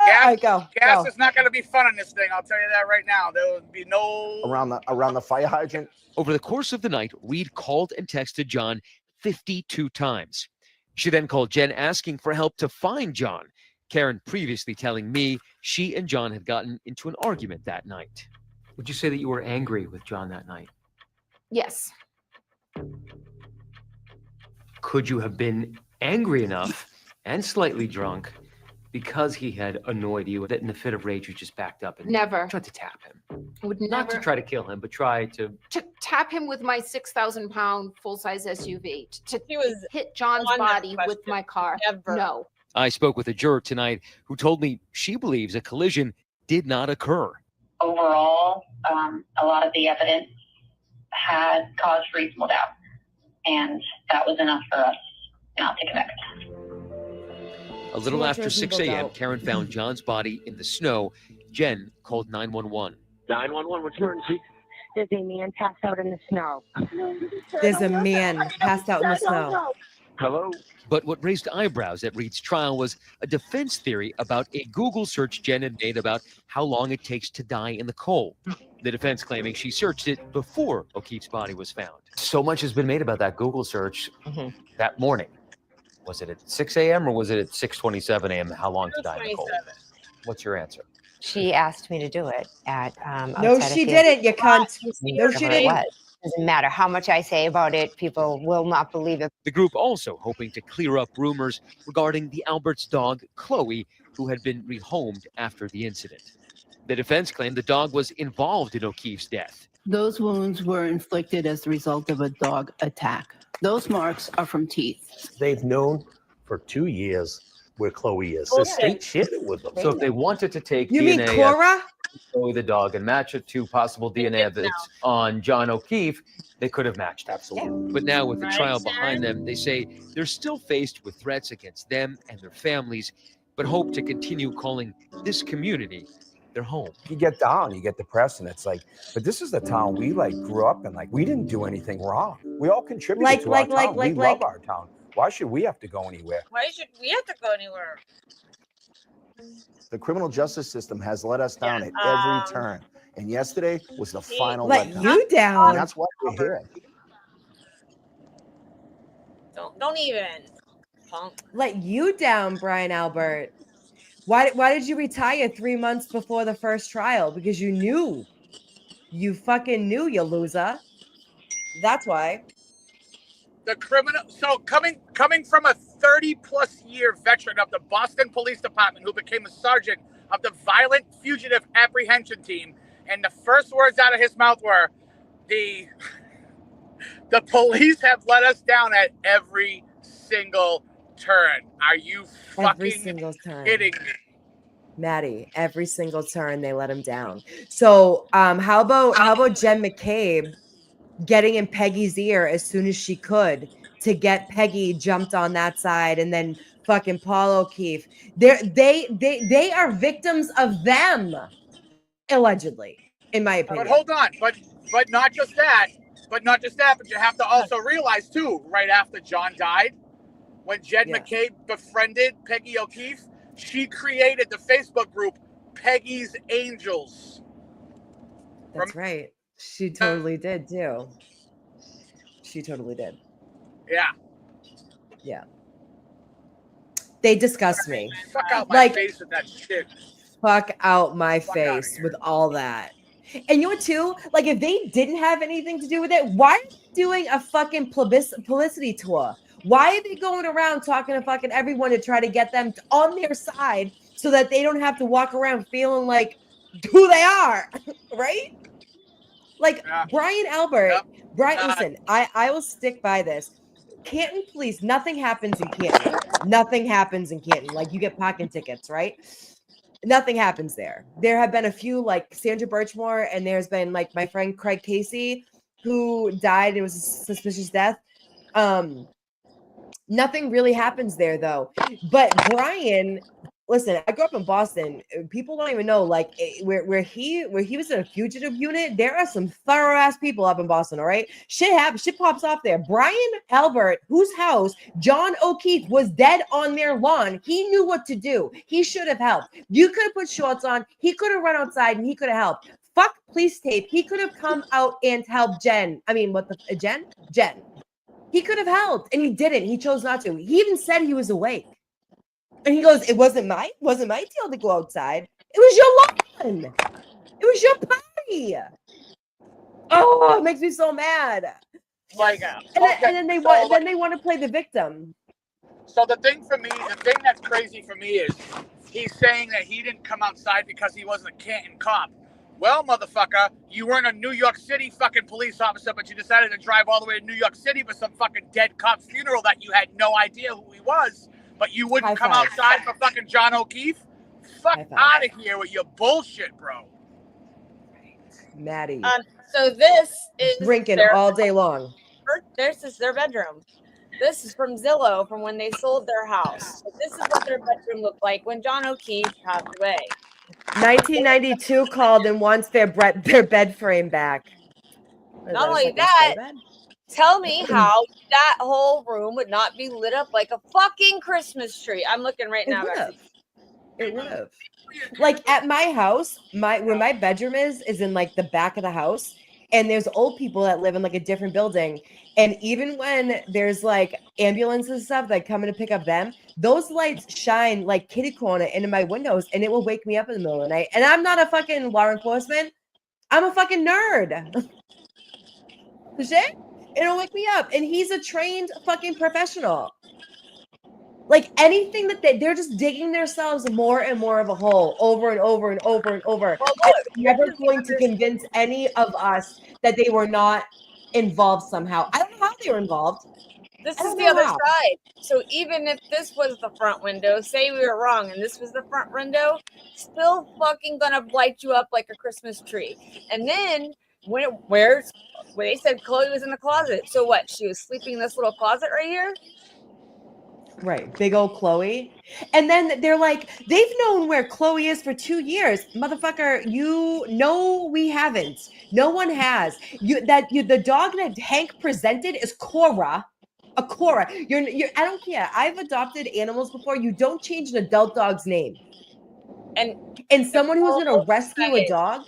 Gas is not going to be fun on this thing. I'll tell you that right now. There would be no around the fire hydrant. Over the course of the night, Reed called and texted John 52 times. She then called Jen asking for help to find John. Karen previously telling me she and John had gotten into an argument that night. Would you say that you were angry with John that night? Yes. Could you have been angry enough and slightly drunk because he had annoyed you that in the fit of rage you just backed up and Never. tried to tap him? Would Not never to try to kill him, but try to tap him with my 6,000-pound full-size SUV. To was hit John's on that body with question. my car. Never. No. I spoke with a juror tonight who told me she believes a collision did not occur. Overall, a lot of the evidence had caused reasonable doubt, and that was enough for us not to convict. A little after 6 a.m., Karen found John's body in the snow. Jen called 911. 911, what's emergency? There's a man passed out in the snow. There's a man passed out in the snow. Hello? But what raised eyebrows at Reed's trial was a defense theory about a Google search Jen had made about how long it takes to die in the cold. The defense claiming she searched it before O'Keefe's body was found. So much has been made about that Google search that morning. Was it at 6 a.m. or was it at 6:27 a.m.? How long to die in the cold? What's your answer? She asked me to do it at No, she didn't, you cunt. No, she Whatever it didn't. was. Doesn't matter how much I say about it, people will not believe it. The group also hoping to clear up rumors regarding the Albert's dog, Chloe, who had been rehomed after the incident. The defense claimed the dog was involved in O'Keefe's death. Those wounds were inflicted as the result of a dog attack. Those marks are from teeth. They've known for 2 years where Chloe is. Okay. The state shared it with them. So if they wanted to take You DNA mean Cora? of Chloe the dog and match it to possible DNA evidence on John O'Keefe, they could have matched. Absolutely. But now with the trial behind them, they say they're still faced with threats against them and their families, but hope to continue calling this community their home. You get down, you get depressed, and it's like, but this is the town we grew up in. We didn't do anything wrong. We all contributed to our town. We love our town. Why should we have to go anywhere? Why should we have to go anywhere? The criminal justice system has let us down at every turn. And yesterday was the final Let letdown. you down. And that's why we're here. Don't even. Punk. Let you down, Brian Albert. Why did you retire 3 months before the first trial? Because you knew. You fucking knew, you loser. That's why. The criminal. So coming from a 30-plus year veteran of the Boston Police Department who became a sergeant of the Violent Fugitive Apprehension Team, and the first words out of his mouth were, the police have let us down at every single turn. Are you fucking kidding me? Maddie, every single turn they let him down. So how about Jen McCabe getting in Peggy's ear as soon as she could to get Peggy jumped on that side, and then fucking Paul O'Keefe. They are victims of them, allegedly, in my opinion. But hold on, but not just that, but you have to also realize too, right after John died, when Jen McCabe befriended Peggy O'Keefe, she created the Facebook group Peggy's Angels. That's right. She totally did too. She totally did. Yeah. Yeah. They disgust me. Fuck out my face with that shit. Fuck out my face with all that. And you know what, too? Like, if they didn't have anything to do with it, why are they doing a fucking publicity tour? Why are they going around talking to fucking everyone to try to get them on their side so that they don't have to walk around feeling like who they are, right? Like, Brian Albert, listen, I will stick by this. Canton Police, nothing happens in Canton. Nothing happens in Canton. Like, you get parking tickets, right? Nothing happens there. There have been a few, like Sandra Birchmore, and there's been like my friend Craig Casey, who died. It was a suspicious death. Nothing really happens there though. But Brian, listen, I grew up in Boston. People don't even know, like where he was in a fugitive unit. There are some thorough ass people up in Boston. All right, shit pops off there. Brian Albert, whose house John O'Keefe was dead on their lawn. He knew what to do. He should have helped. You could have put shorts on. He could have run outside and he could have helped. Fuck police tape. He could have come out and helped Jen. I mean, Jen? He could have helped, and he didn't. He chose not to. He even said he was awake. And he goes, it wasn't my deal to go outside. It was your lawn. It was your party. Oh, it makes me so mad. Like, and then they want to play the victim. So the thing that's crazy for me is he's saying that he didn't come outside because he wasn't a Canton cop. Well, motherfucker, you weren't a New York City fucking police officer, but you decided to drive all the way to New York City for some fucking dead cop's funeral that you had no idea who he was, but you wouldn't come outside for fucking John O'Keefe? Fuck out of here with your bullshit, bro. Maddie. So this is drinking all day long. This is their bedroom. This is from Zillow from when they sold their house. So this is what their bedroom looked like when John O'Keefe passed away. 1992 called and wants their bed frame back. Not only that, tell me how that whole room would not be lit up like a fucking Christmas tree. I'm looking right now. It would have. Like at my house, where my bedroom is in like the back of the house, and there's old people that live in like a different building. And even when there's like ambulances and stuff that come in to pick up them, those lights shine like kitty corner into my windows, and it will wake me up in the middle of the night. And I'm not a fucking law enforcement. I'm a fucking nerd. Shit, it'll wake me up. And he's a trained fucking professional. Like anything that they're just digging themselves more and more of a hole over and over and over and over. Well, look, it's never going to convince any of us that they were not involved somehow. I don't know how they were involved. This is the other side. So even if this was the front window, say we were wrong and this was the front window, still fucking gonna light you up like a Christmas tree. And then when they said Chloe was in the closet. So what? She was sleeping in this little closet right here? Right. Big old Chloe. And then they're like, they've known where Chloe is for 2 years. Motherfucker, we haven't. No one has. The dog that Hank presented is Cora. A Cora. I don't care. I've adopted animals before. You don't change an adult dog's name. And someone who's going to rescue a dog.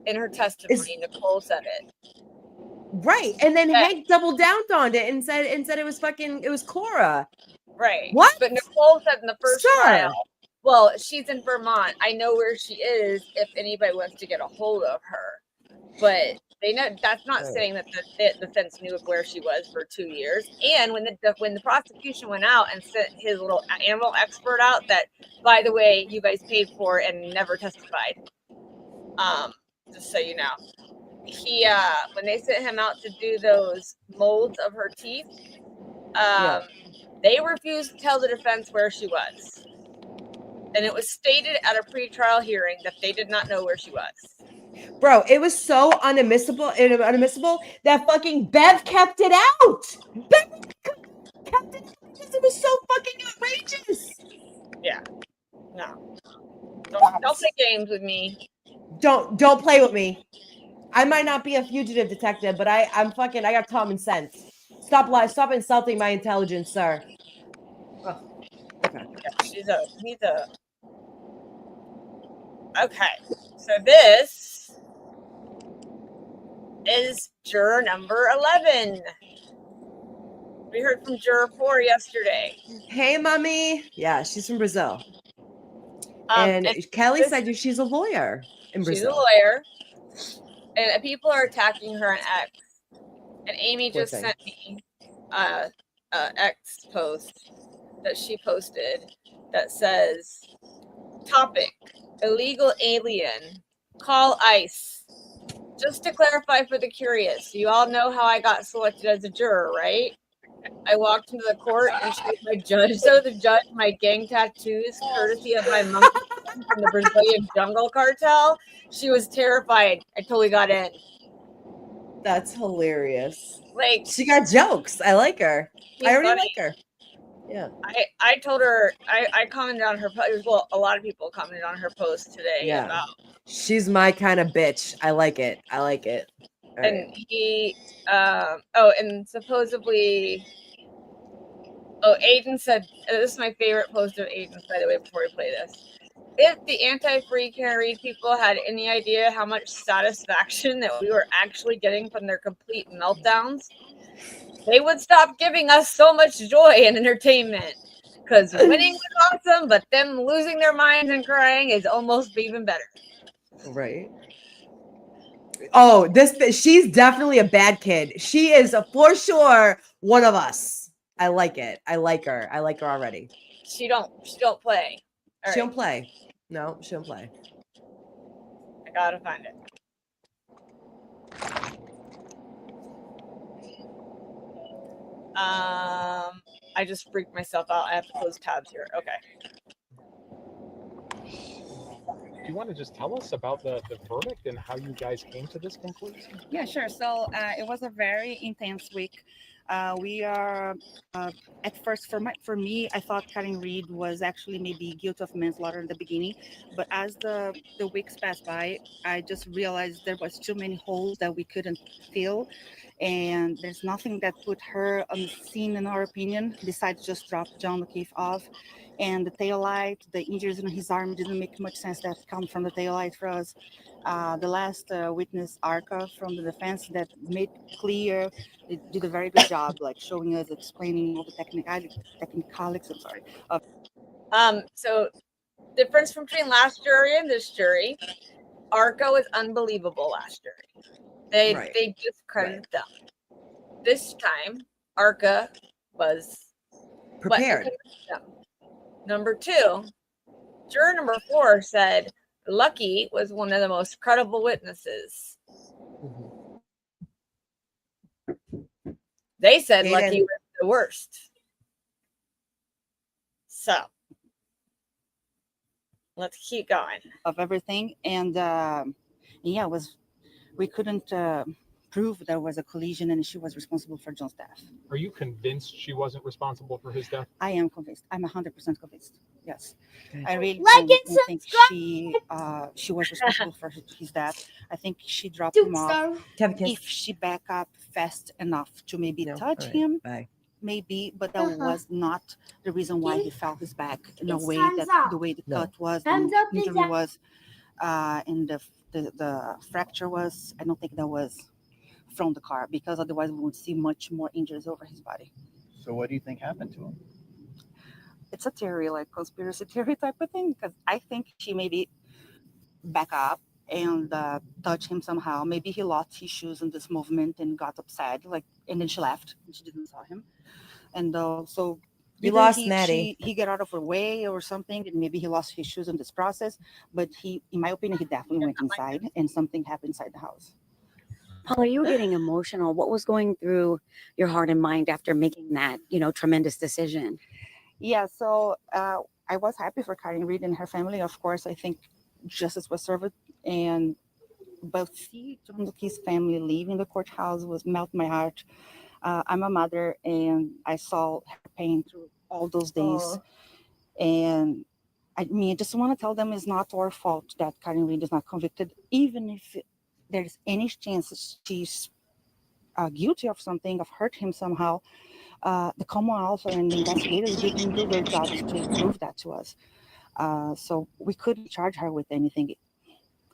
In her testimony, Nicole said it. Right. And then Hank doubled down on it and said it was Cora. Right. What? But Nicole said in the first trial, well, she's in Vermont. I know where she is if anybody wants to get a hold of her. But they know that's not saying that the defense knew of where she was for 2 years. And when the prosecution went out and sent his little animal expert out that, by the way, you guys paid for and never testified. Just so you know. He when they sent him out to do those molds of her teeth, they refused to tell the defense where she was. And it was stated at a pretrial hearing that they did not know where she was. Bro, it was so unadmissible that fucking Bev kept it out. Bev kept it out because it was so fucking outrageous. Yeah. No. Don't play games with me. Don't play with me. I might not be a fugitive detective, but I got common sense. Stop insulting my intelligence, sir. Oh, okay. Yeah, okay. So this is juror number 11. We heard from juror 4 yesterday. Hey, mommy. Yeah, she's from Brazil. And Kelly said she's a lawyer in Brazil. She's a lawyer. And people are attacking her on X. And Amy just sent me a X post that she posted that says, topic, illegal alien, call ICE. Just to clarify for the curious, you all know how I got selected as a juror, right? I walked into the court and showed my judge, my gang tattoos, courtesy of my monkey from the Brazilian jungle cartel. She was terrified. I totally got in. That's hilarious. Like, she got jokes. I like her. I already like her. Yeah. I told her, I commented on her post. Well, a lot of people commented on her post today. Yeah. About, she's my kind of bitch. I like it. All and right. he, and supposedly, Aiden said, this is my favorite post of Aiden's, by the way, before we play this. If the anti-free can read people had any idea how much satisfaction that we were actually getting from their complete meltdowns, they would stop giving us so much joy and entertainment. Because winning was awesome, but them losing their minds and crying is almost even better. Right. Oh, she's definitely a bad kid. She is for sure one of us. I like it. I like her. I like her already. She don't play. She don't play. No, she don't play. I gotta find it. I just freaked myself out. I have to close tabs here. Okay. Do you want to just tell us about the verdict and how you guys came to this conclusion? Yeah, sure. So it was a very intense week. We are at first for me, I thought Karen Reed was actually maybe guilty of manslaughter in the beginning, but as the weeks passed by, I just realized there was too many holes that we couldn't fill, and there's nothing that put her on the scene, in our opinion, besides just drop John O'Keefe off. And the taillight, the injuries in his arm didn't make much sense that come from the taillight for us. The last witness, Arca, from the defense, that made clear, it did a very good job, like showing us, explaining all the technicalities. So difference between last jury and this jury, Arca was unbelievable last jury. They discredited them. This time, Arca was prepared. Number 2, juror number 4 said Lucky was one of the most credible witnesses. They said Lucky was the worst. So let's keep going. Of everything, and we couldn't prove there was a collision and she was responsible for John's death. Are you convinced she wasn't responsible for his death? I am convinced. I'm 100% convinced. Yes. Okay. I really don't think she was responsible for his death. I think she dropped him off. If she back up fast enough to maybe touch him, maybe, but that was not the reason why he fell his back in a way that the way the cut was, the injury was, and the fracture was. I don't think that was from the car, because otherwise we would see much more injuries over his body. So what do you think happened to him? It's a theory, like conspiracy theory type of thing, because I think she maybe back up and touch him somehow. Maybe he lost his shoes in this movement and got upset, and then she left and she didn't saw him. And so you lost Maddie. He got out of her way or something, and maybe he lost his shoes in this process. But in my opinion, he definitely went inside and something happened inside the house. Paula, you were getting emotional. What was going through your heart and mind after making that, tremendous decision? Yeah, so I was happy for Karen Reed and her family. Of course, I think justice was served, and but see John O'Keefe's family leaving the courthouse was melt my heart. I'm a mother, and I saw her pain through all those days. And I mean, I just want to tell them it's not our fault that Karen Reed is not convicted, even if there's any chance she's guilty of something, of hurt him somehow. The Commonwealth and the investigators didn't do their jobs to prove that to us. So we couldn't charge her with anything.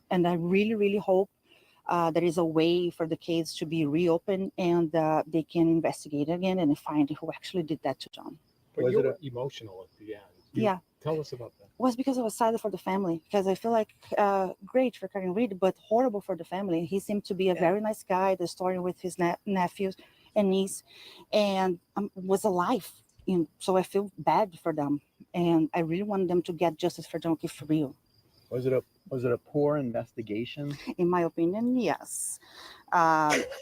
And I really, really hope there is a way for the case to be reopened and they can investigate again and find who actually did that to John. But you were emotional at the end. Yeah. Tell us about that. Was because I was sad for the family, because I feel like great for Karen Reed, but horrible for the family. He seemed to be a very nice guy, the story with his nephews and niece, and was alive. So I feel bad for them, and I really want them to get justice for John O'Keefe for real. Was it a poor investigation? In my opinion, yes.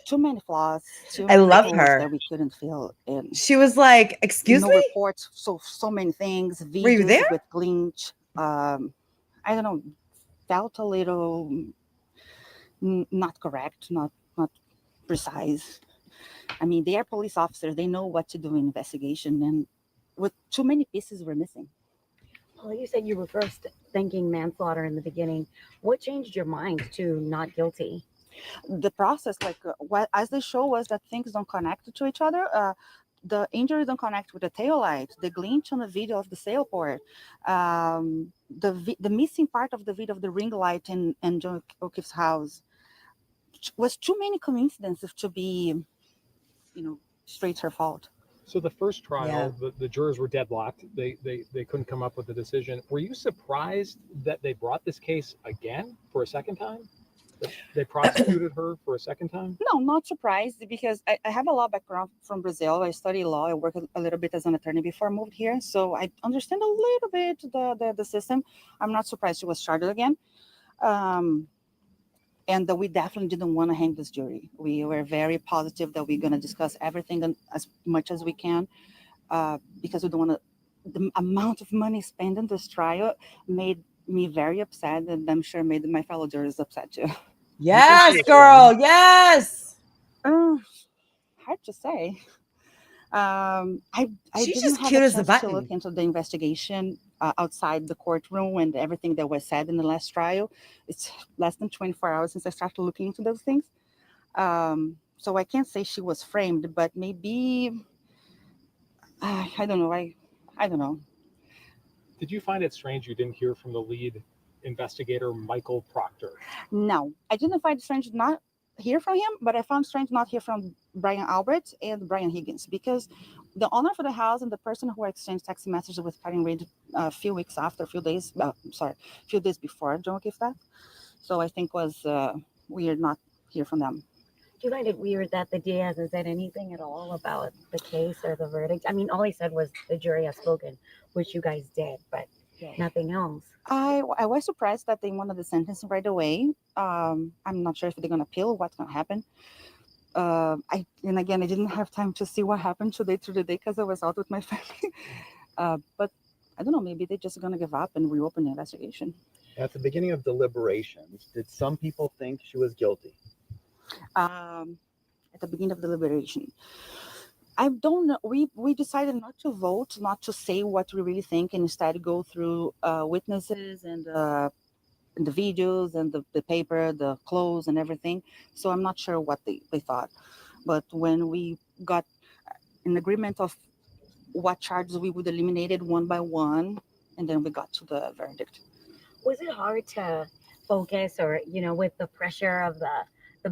Too many flaws. I love her. That we couldn't fill in. She was like, "Excuse me." No reports. So many things. Videos Were you there? with glitch. I don't know. Felt a little not correct, not precise. I mean, they are police officers. They know what to do in investigation, and with too many pieces were missing. Well, you said you were first thinking manslaughter in the beginning. What changed your mind to not guilty? The process, like as they show us that things don't connect to each other. The injuries don't connect with the tail light, the glitch on the video of the sailport, the missing part of the video of the ring light in John O'Keefe's house was too many coincidences to be, straight her fault. So the first trial, the jurors were deadlocked. They couldn't come up with a decision. Were you surprised that they brought this case again for a second time? They prosecuted her for a second time? No, not surprised, because I have a law background from Brazil. I study law. I worked a little bit as an attorney before I moved here, so I understand a little bit the system. I'm not surprised she was charged again. And that we definitely didn't want to hang this jury. We were very positive that we're going to discuss everything as much as we can, because we don't want to. The amount of money spent in this trial made me very upset, and I'm sure made my fellow jurors upset too. Yes, girl. Yes. Hard to say. She's didn't just have cute a as a chance button. to look into the investigation outside the courtroom and everything that was said in the last trial. It's less than 24 hours since I started looking into those things. So I can't say she was framed, but maybe I don't know. I don't know. Did you find it strange you didn't hear from the lead investigator, Michael Proctor? No, I didn't find it strange not hear from him, but I found strange not hear from Brian Albert and Brian Higgins, because the owner for the house and the person who exchanged text messages with Karen Reed a few days before John O'Keefe's death. So I think was weird not hear from them. Do you find it weird that the DA hasn't said anything at all about the case or the verdict? I mean, all he said was the jury has spoken, which you guys did, but nothing else. I was surprised that they wanted the sentence right away. I'm not sure if they're going to appeal, what's going to happen. I didn't have time to see what happened through the day because I was out with my family. But I don't know, maybe they're just going to give up and reopen the investigation. At the beginning of deliberations, did some people think she was guilty? At the beginning of deliberation, I don't know. We decided not to vote, not to say what we really think, and instead go through witnesses and the videos and the paper, the clothes and everything. So I'm not sure what they thought. But when we got an agreement of what charges we would eliminate it one by one, and then we got to the verdict. Was it hard to focus, or with the pressure of the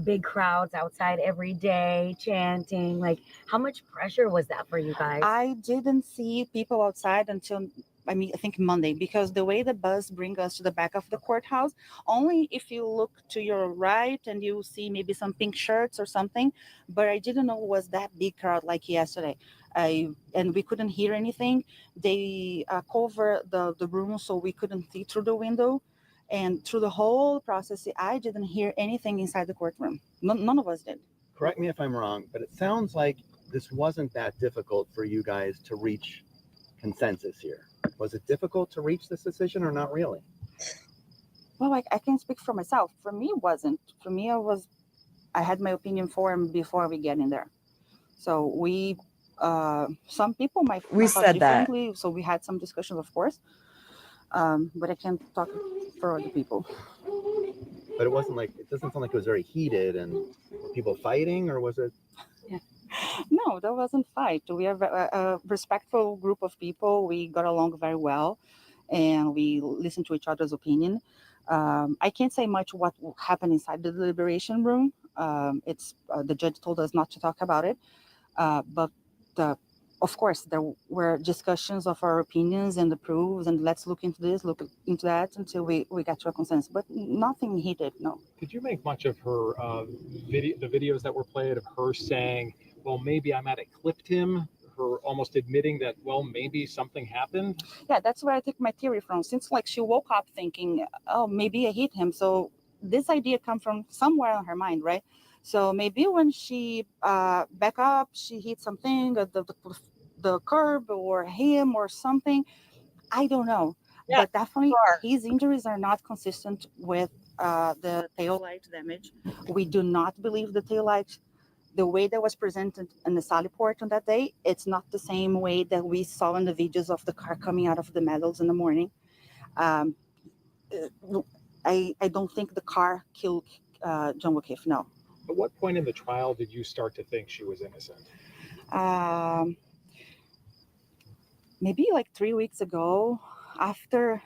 big crowds outside every day chanting? Like, how much pressure was that for you guys? I didn't see people outside until I think Monday, because the way the bus brings us to the back of the courthouse, only if you look to your right and you see maybe some pink shirts or something, but I didn't know it was that big crowd like yesterday. And we couldn't hear anything. They covered the room so we couldn't see through the window. And through the whole process, I didn't hear anything inside the courtroom. None of us did. Correct me if I'm wrong, but it sounds like this wasn't that difficult for you guys to reach consensus here. Was it difficult to reach this decision or not really? Well, I can speak for myself. For me, it wasn't. For me, I had my opinion for him before we get in there. So some people might thought said that. differently. So we had some discussions, of course. But I can't talk for other people. But it doesn't sound like it was very heated, and were people fighting, or was it? No, there wasn't fight. We are a respectful group of people. We got along very well, and we listened to each other's opinion. I can't say much what happened inside the deliberation room. It's the judge told us not to talk about it, but of course there were discussions of our opinions and the proofs, and let's look into this, look into that until we got to a consensus. But nothing heated, no. Did you make much of her the videos that were played of her saying, well, maybe I might have clipped him, her almost admitting that, well, maybe something happened? Yeah, that's where I take my theory from. Since like she woke up thinking, oh, maybe I hit him. So this idea come from somewhere in her mind, right? So maybe when she back up, she hit something, the curb or him or something. I don't know. Yeah, but definitely his injuries are not consistent with the tail light damage. We do not believe the tail light, the way that was presented in the Sally Port on that day, it's not the same way that we saw in the videos of the car coming out of the Meadows in the morning. I don't think the car killed John O'Keefe, no. At what point in the trial did you start to think she was innocent? Maybe like 3 weeks ago, after,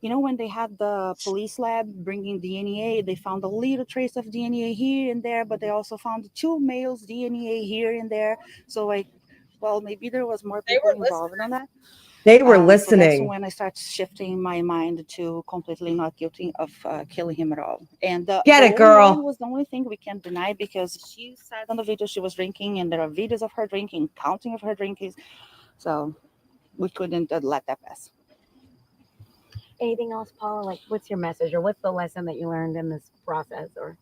when they had the police lab bringing DNA, they found a little trace of DNA here and there, but they also found 2 males' DNA here and there. So maybe there was more people involved on that. They were So listening. that's when I started shifting my mind to completely not guilty of killing him at all. And Get it, girl. Was the only thing we can deny, because she said on the video she was drinking, and there are videos of her drinking, counting of her drinking. So we couldn't let that pass. Anything else, Paula? Like, what's your message, or what's the lesson that you learned in this process? Or,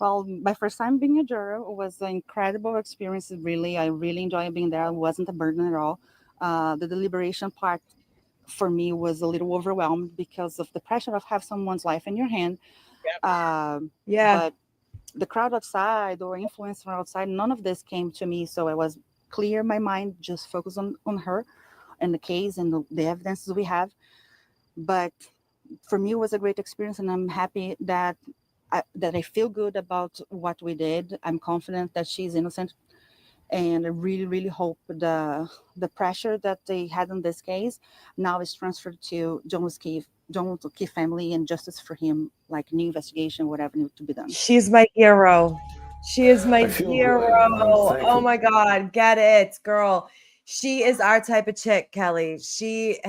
well, my first time being a juror was an incredible experience. Really, I really enjoyed being there. It wasn't a burden at all. The deliberation part for me was a little overwhelmed because of the pressure of have someone's life in your hand. But the crowd outside or influence from outside, none of this came to me. So I was clear in my mind, just focus on her and the case and the evidences we have. But for me, it was a great experience, and I'm happy that I feel good about what we did. I'm confident that she's innocent, and I really, really hope the pressure that they had in this case now is transferred to John O'Keefe family, and justice for him, like new investigation, whatever needs to be done. She's my hero. She is my hero. Oh my God, get it, girl. She is our type of chick, Kelly. She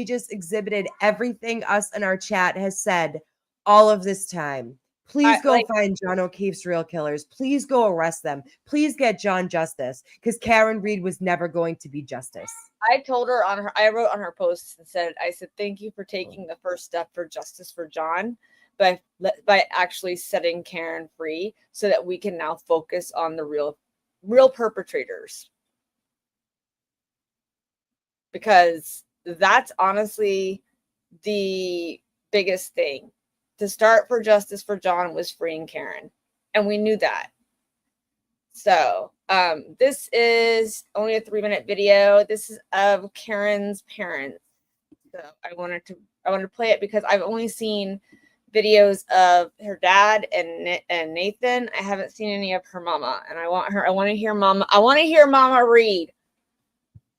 just exhibited everything us in our chat has said all of this time. Please go find John O'Keefe's real killers. Please go arrest them. Please get John justice, because Karen Reed was never going to be justice. I told her I wrote on her post and said, thank you for taking the first step for justice for John by actually setting Karen free, so that we can now focus on the real perpetrators. Because that's honestly the biggest thing. To start for justice for John was freeing Karen, and we knew that. So this is only a 3-minute video. This is of Karen's parents. So I wanted to play it because I've only seen videos of her dad and Nathan. I haven't seen any of her mama, and I want to hear Mama Reed.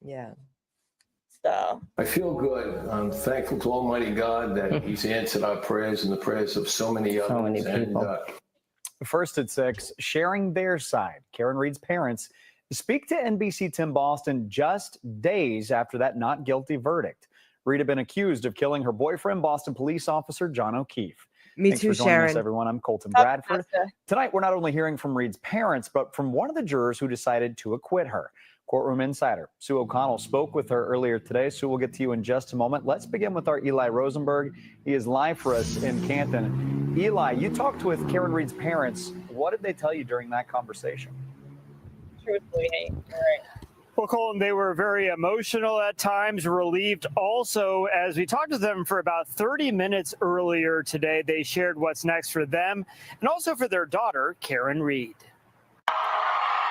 Yeah. So I feel good. I'm thankful to Almighty God that He's answered our prayers and the prayers of so many others. So many people. First at 6, sharing their side. Karen Reed's parents speak to NBC Tim Boston just days after that not guilty verdict. Reed had been accused of killing her boyfriend, Boston police officer John O'Keefe. Thanks for joining Sharon. us, everyone. I'm Colton Bradford. Tonight, we're not only hearing from Reed's parents, but from one of the jurors who decided to acquit her. Courtroom insider Sue O'Connell spoke with her earlier today. Sue, we'll get to you in just a moment. Let's begin with our Eli Rosenberg. He is live for us in Canton. Eli, you talked with Karen Reed's parents. What did they tell you during that conversation? Truthfully, hey, all right. Well, Colin, they were very emotional at times, relieved also. As we talked to them for about 30 minutes earlier today, they shared what's next for them and also for their daughter, Karen Reed.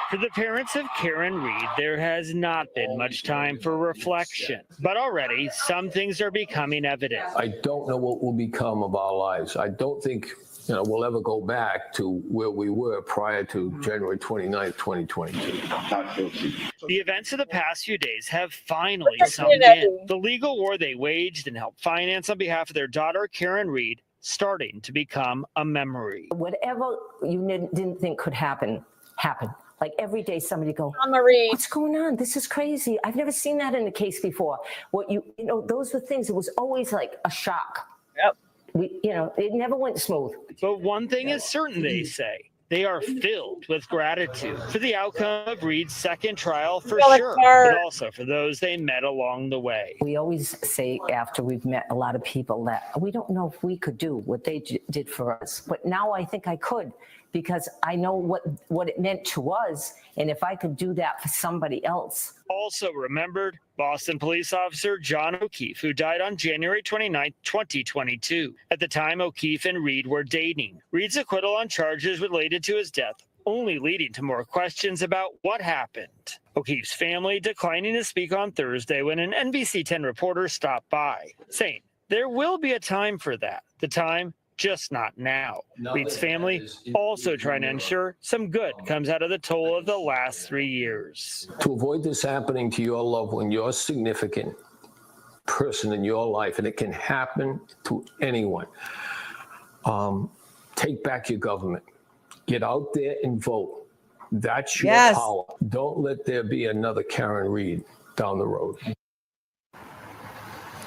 For the parents of Karen Reed, there has not been much time for reflection, but already some things are becoming evident. I don't know what will become of our lives. I don't think we'll ever go back to where we were prior to January 29th, 2022. The events of the past few days have finally sunk in. The legal war they waged and helped finance on behalf of their daughter, Karen Reed, starting to become a memory. Whatever you didn't think could happen, happened. Like every day somebody go, Marie, what's going on? This is crazy. I've never seen that in a case before. Those were things, it was always like a shock. Yep. It never went smooth. But one thing is certain, they say. They are filled with gratitude for the outcome of Reed's second trial for sure, but also for those they met along the way. We always say after we've met a lot of people that we don't know if we could do what they did for us. But now I think I could, because I know what it meant to us. And if I could do that for somebody else. Also remembered, Boston police officer John O'Keefe, who died on January 29, 2022. At the time, O'Keefe and Reed were dating. Reed's acquittal on charges related to his death, only leading to more questions about what happened. O'Keefe's family declining to speak on Thursday when an NBC 10 reporter stopped by, saying there will be a time for that. The time, just not now. Reed's family also trying to ensure some good comes out of the toll of the last 3 years. To avoid this happening to your loved one, your significant person in your life, and it can happen to anyone, take back your government. Get out there and vote. That's your power. Don't let there be another Karen Reed down the road.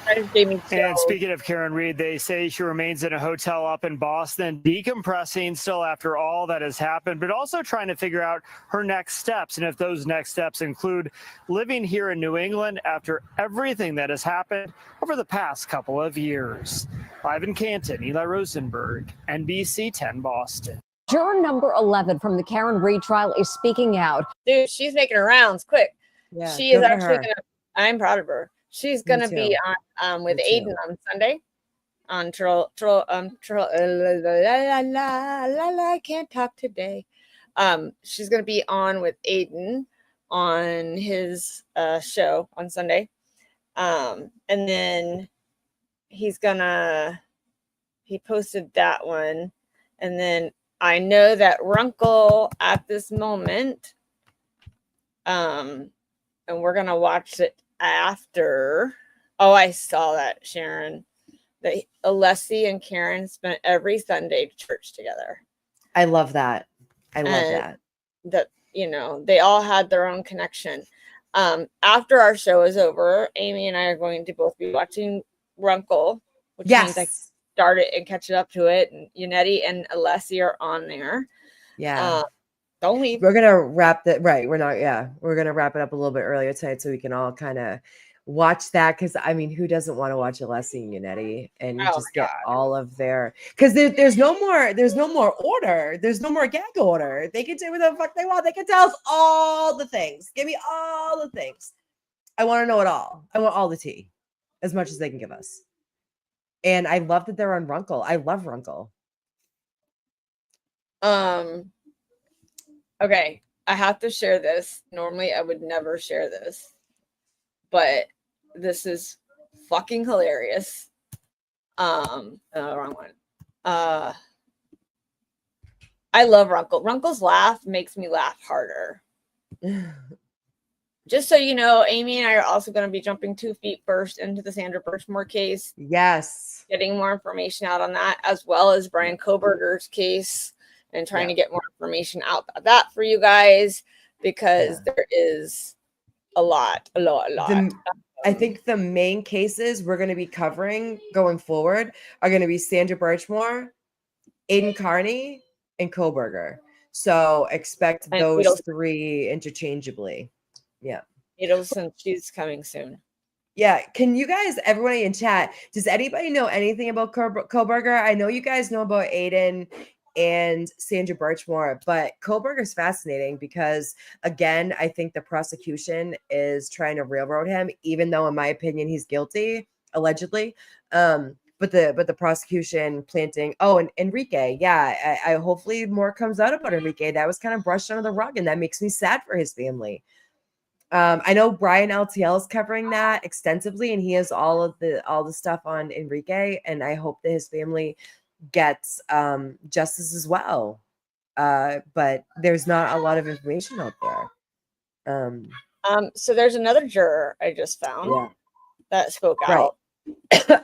And speaking of Karen Reed, they say she remains in a hotel up in Boston, decompressing still after all that has happened, but also trying to figure out her next steps. And if those next steps include living here in New England after everything that has happened over the past couple of years. Live in Canton, Eli Rosenberg, NBC 10 Boston. Juror number 11 from the Karen Reed trial is speaking out. Dude, she's making her rounds quick. Yeah, she is good for actually her. gonna. I'm proud of her. She's gonna be on with Me too. Aiden on Sunday. On I can't talk today. She's gonna be on with Aiden on his show on Sunday. And then he posted that one, and then I know that Runkle at this moment, and we're gonna watch it after. Oh, I saw that, Sharon, that Alessi and Karen spent every Sunday church together. I love that. I love that. They all had their own connection. After our show is over, Amy and I are going to both be watching Runkle, which means I start it and catch it up to it. And Unetti and Alessi are on there. Yeah. Don't leave. We're gonna wrap that right. We're gonna wrap it up a little bit earlier tonight so we can all kind of watch that, because I mean, who doesn't want to watch Alessi and Unetti and just get all of their, because there's no more order, there's no more gag order. They can do whatever the fuck they want. They can tell us all the things. Give me all the things. I want to know it all. I want all the tea, as much as they can give us. And I love that they're on Runkle. I love Runkle. Okay, I have to share this. Normally, I would never share this, but this is fucking hilarious. Wrong one. I love Runkle. Runkle's laugh makes me laugh harder. Just so you know, Amy and I are also going to be jumping 2 feet first into the Sandra Birchmore case. Yes. Getting more information out on that, as well as Brian Koberger's case, and trying to get more information out about that for you guys, because there is a lot. I think the main cases we're going to be covering going forward are going to be Sandra Birchmore, Aiden Carney, and Koberger. So expect And those Edelson. 3 interchangeably. Yeah. Edelson, she's coming soon. Yeah. Can you guys, everybody in chat, does anybody know anything about Koberger? I know you guys know about Aiden. and Sandra Birchmore. But Kohlberg is fascinating because, again, I think the prosecution is trying to railroad him, even though, in my opinion, he's guilty, allegedly. But the prosecution planting, and Enrique, yeah, I hopefully more comes out about Enrique. That was kind of brushed under the rug, and that makes me sad for his family. I know Brian LTL is covering that extensively, and he has all the stuff on Enrique, and I hope that his family gets justice as well. But there's not a lot of information out there. So there's another juror I just found that spoke out.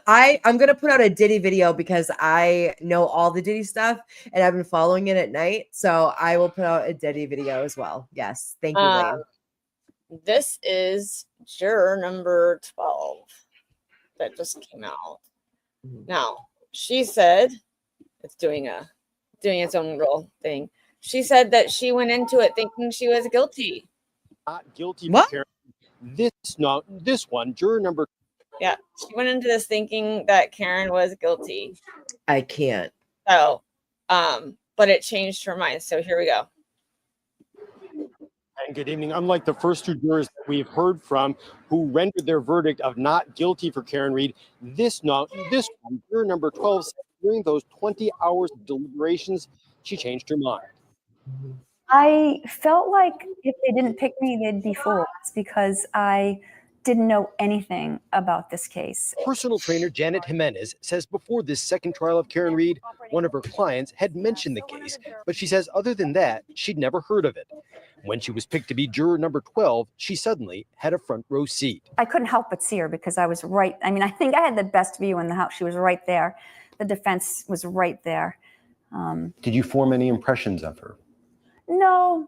I'm gonna put out a Diddy video because I know all the Diddy stuff and I've been following it at night. So I will put out a Diddy video as well. Yes, thank you, Lane. This is juror number 12 that just came out. Now, she said it's doing its own little thing. She said that she went into it thinking she was guilty. Not guilty. What? This one, juror number. Yeah, she went into this thinking that Karen was guilty. I can't. So, but it changed her mind. So here we go. And good evening. Unlike the first two jurors that we've heard from who rendered their verdict of not guilty for Karen Read, this one, juror number 12, said during those 20 hours of deliberations, she changed her mind. I felt like if they didn't pick me, they'd be fools because I didn't know anything about this case. Personal trainer Janet Jimenez says before this second trial of Karen Read, one of her clients had mentioned the case, but she says other than that, she'd never heard of it. When she was picked to be juror number 12, she suddenly had a front row seat. I couldn't help but see her because I was right. I mean, I think I had the best view in the house. She was right there. The defense was right there. Did you form any impressions of her? No,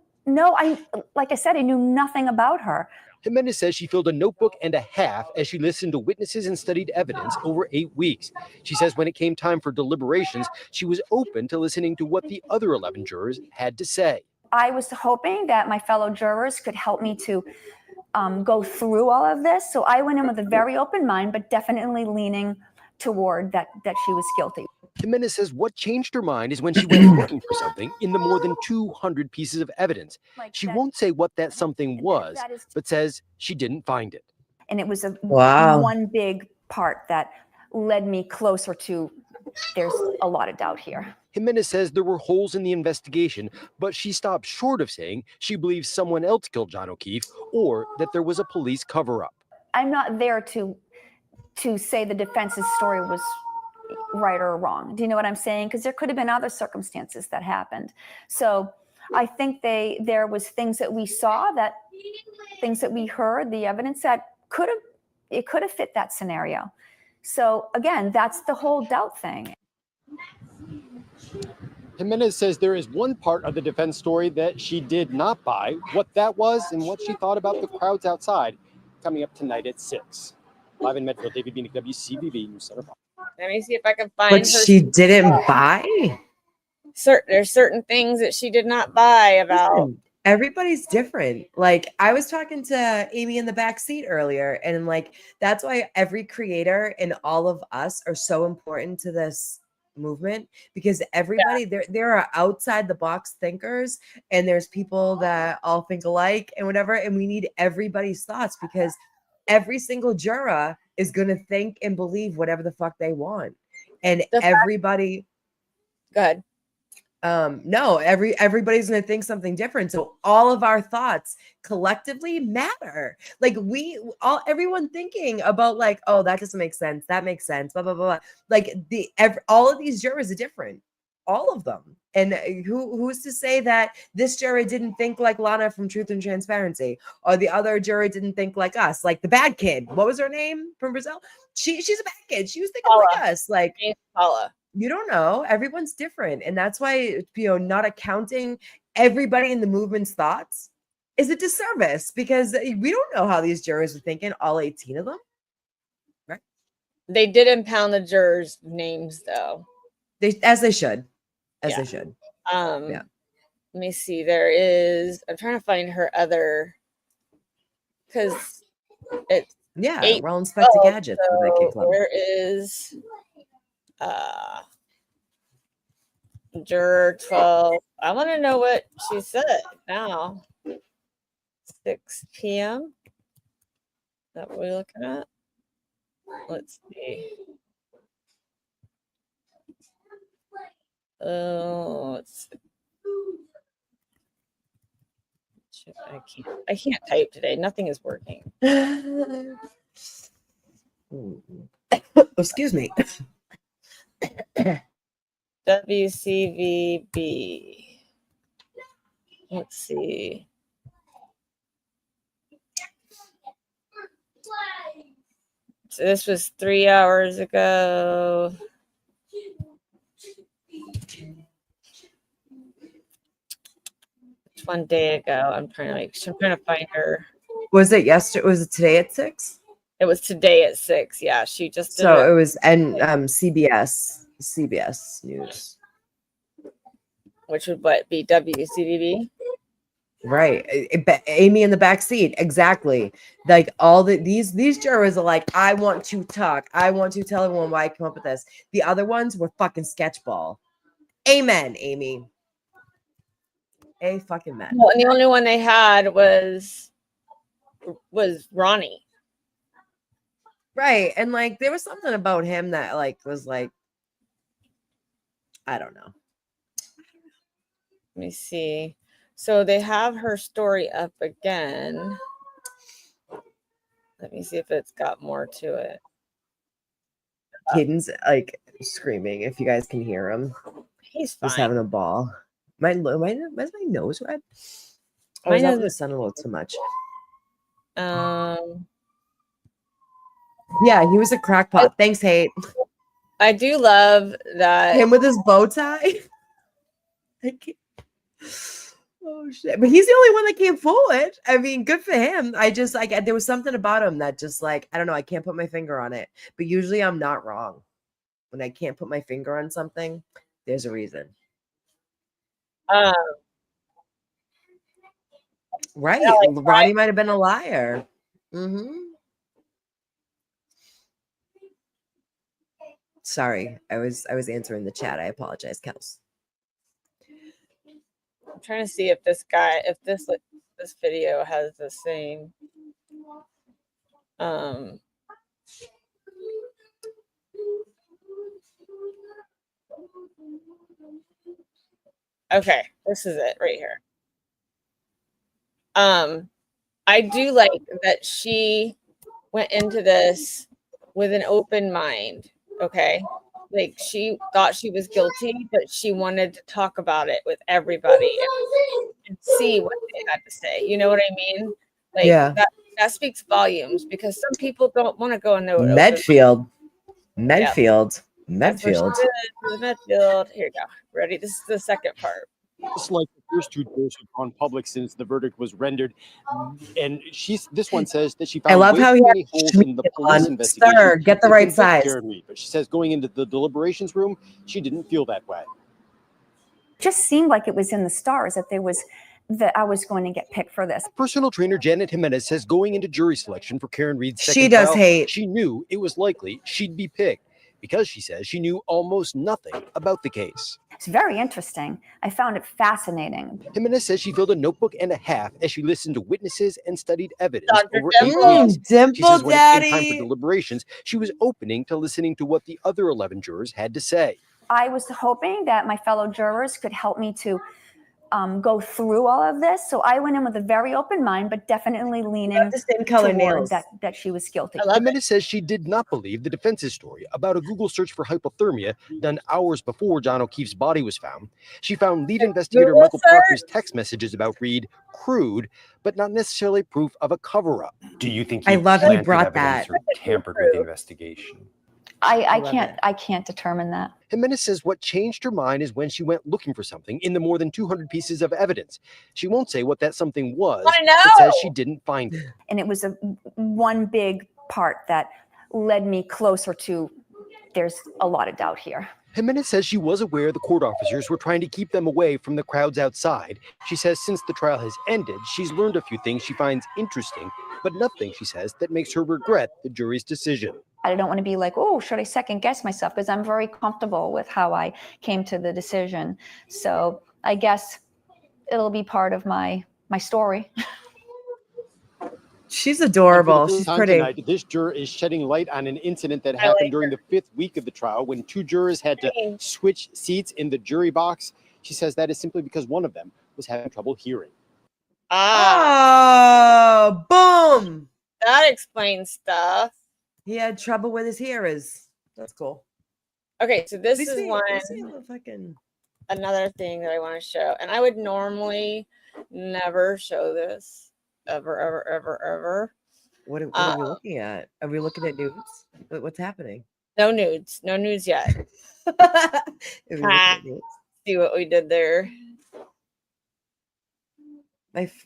like I said, I knew nothing about her. Jimenez says she filled a notebook and a half as she listened to witnesses and studied evidence over 8 weeks. She says when it came time for deliberations, she was open to listening to what the other 11 jurors had to say. I was hoping that my fellow jurors could help me to go through all of this. So I went in with a very open mind, but definitely leaning toward that she was guilty. Jimenez says what changed her mind is when she went looking for something in the more than 200 pieces of evidence. She won't say what that something was, but says she didn't find it. And it was Wow. one big part that led me closer to there's a lot of doubt here. Jimenez says there were holes in the investigation, but she stopped short of saying she believes someone else killed John O'Keefe or that there was a police cover-up. I'm not there to say the defense's story was right or wrong. Do you know what I'm saying? Because there could have been other circumstances that happened. So I think there was things that we saw, things that we heard, the evidence that could have fit that scenario. So again, that's the whole doubt thing. Jimenez says there is one part of the defense story that she did not buy, what that was and what she thought about the crowds outside, coming up tonight at 6. Live in Medfield, David Bieniek, WCVB News Center. Let me see if I can find But she didn't buy? There's certain things that she did not buy about. Listen, everybody's different. Like I was talking to Amy in the back seat earlier, and like that's why every creator and all of us are so important to this movement, because everybody there are outside the box thinkers, and there's people that all think alike and whatever, and we need everybody's thoughts because every single juror is going to think and believe whatever the fuck they want, and everybody good. No, everybody's going to think something different. So all of our thoughts collectively matter. Like everyone thinking about like, oh, that doesn't make sense. That makes sense. Blah, blah, blah, blah. Like all of these jurors are different. All of them. And who's to say that this juror didn't think like Lana from Truth and Transparency, or the other juror didn't think like us, like the bad kid. What was her name from Brazil? She's a bad kid. She was thinking like us. Like Paula. You don't know. Everyone's different. And that's why, not accounting everybody in the movement's thoughts is a disservice, because we don't know how these jurors are thinking, all 18 of them. Right? They did impound the jurors' names, though. As they should. They should. Let me see. I'm trying to find her other, because it's we're inspecting gadgets. So there is Juror 12. I want to know what she said now. 6 p.m. That what we're looking at? Let's see. Oh, I can't type today. Nothing is working. Excuse me. WCVB. Let's see. So this was 3 hours ago. It's 1 day ago. I'm trying to find her. Was it yesterday? Was it today at 6? It was today at 6. Yeah, she just did So it was CBS News. Which would be WCVB? Right. Amy in the back seat. Exactly. Like these jurors are like, I want to talk. I want to tell everyone why I came up with this. The other ones were fucking sketchball. Amen, Amy. A fucking man. Well, and the only one they had was Ronnie. Right. And like there was something about him that like was like, I don't know. Let me see. So they have her story up again. Let me see if it's got more to it. Caden's like screaming. If you guys can hear him, he's just fine. having a ball. Is my nose red? Oh, My is that nose the is- sun a little too much? Um, Yeah, he was a crackpot. Thanks, Hate. I do love that. Him with his bow tie. I can't- Oh shit! But he's the only one that came forward. I mean, good for him. I just like there was something about him that just like I don't know. I can't put my finger on it. But usually I'm not wrong. When I can't put my finger on something, there's a reason. Right? Yeah, like, Ronnie might have been a liar. Sorry, I was answering the chat. I apologize, Kels. I'm trying to see if this video has the same. Okay, this is it right here. I do like that she went into this with an open mind. Okay. Like she thought she was guilty, but she wanted to talk about it with everybody and see what they had to say. You know what I mean? Like Yeah. that speaks volumes because some people don't want to go in there with open Medfield. That's what Medfield. she did with Medfield. Here you go. Ready? This is the second part. Just like the first two jurors have gone public since the verdict was rendered, and this one says that she found I love way how too he many had holes in the police on. investigation. Sir, get the to right convict size. Karen Reed, but she says going into the deliberations room, she didn't feel that way. Just seemed like it was in the stars that I was going to get picked for this. Personal trainer Janet Jimenez says going into jury selection for Karen Reed's second She does trial, hate. she knew it was likely she'd be picked because she says she knew almost nothing about the case. It's very interesting. I found it fascinating. Jimenez says she filled a notebook and a half as she listened to witnesses and studied evidence Dr. over 8 Dimple. weeks. She Dimple says when it came time Daddy. for deliberations, she was opening to listening to what the other 11 jurors had to say. I was hoping that my fellow jurors could help me to go through all of this. So I went in with a very open mind, but definitely leaning the same color toward nails. that she was guilty. Jimenez says she did not believe the defense's story about a Google search for hypothermia done hours before John O'Keefe's body was found. She found lead investigator Google Michael search? Proctor's text messages about Reed crude, but not necessarily proof of a cover-up. Do you think I he love he planted brought evidence that. or tampered with the investigation? I can't determine that. Jimenez says what changed her mind is when she went looking for something in the more than 200 pieces of evidence. She won't say what that something was, I know. but says she didn't find it. And it was one big part that led me closer to there's a lot of doubt here. Jimenez says she was aware the court officers were trying to keep them away from the crowds outside. She says since the trial has ended, she's learned a few things she finds interesting, but nothing, she says, that makes her regret the jury's decision. I don't want to be like, oh, should I second guess myself? Because I'm very comfortable with how I came to the decision. So I guess it'll be part of my story. She's adorable. And for the She's time pretty. tonight, this juror is shedding light on an incident that happened during the 5th week of the trial when 2 jurors had to switch seats in the jury box. She says that is simply because one of them was having trouble hearing. Oh, boom. That explains stuff. He had trouble with his hearers. That's cool. Okay, so this is another thing that I want to show. And I would normally never show this. Ever. What are we looking at? Are we looking at nudes? What's happening? No nudes yet. See what we did there.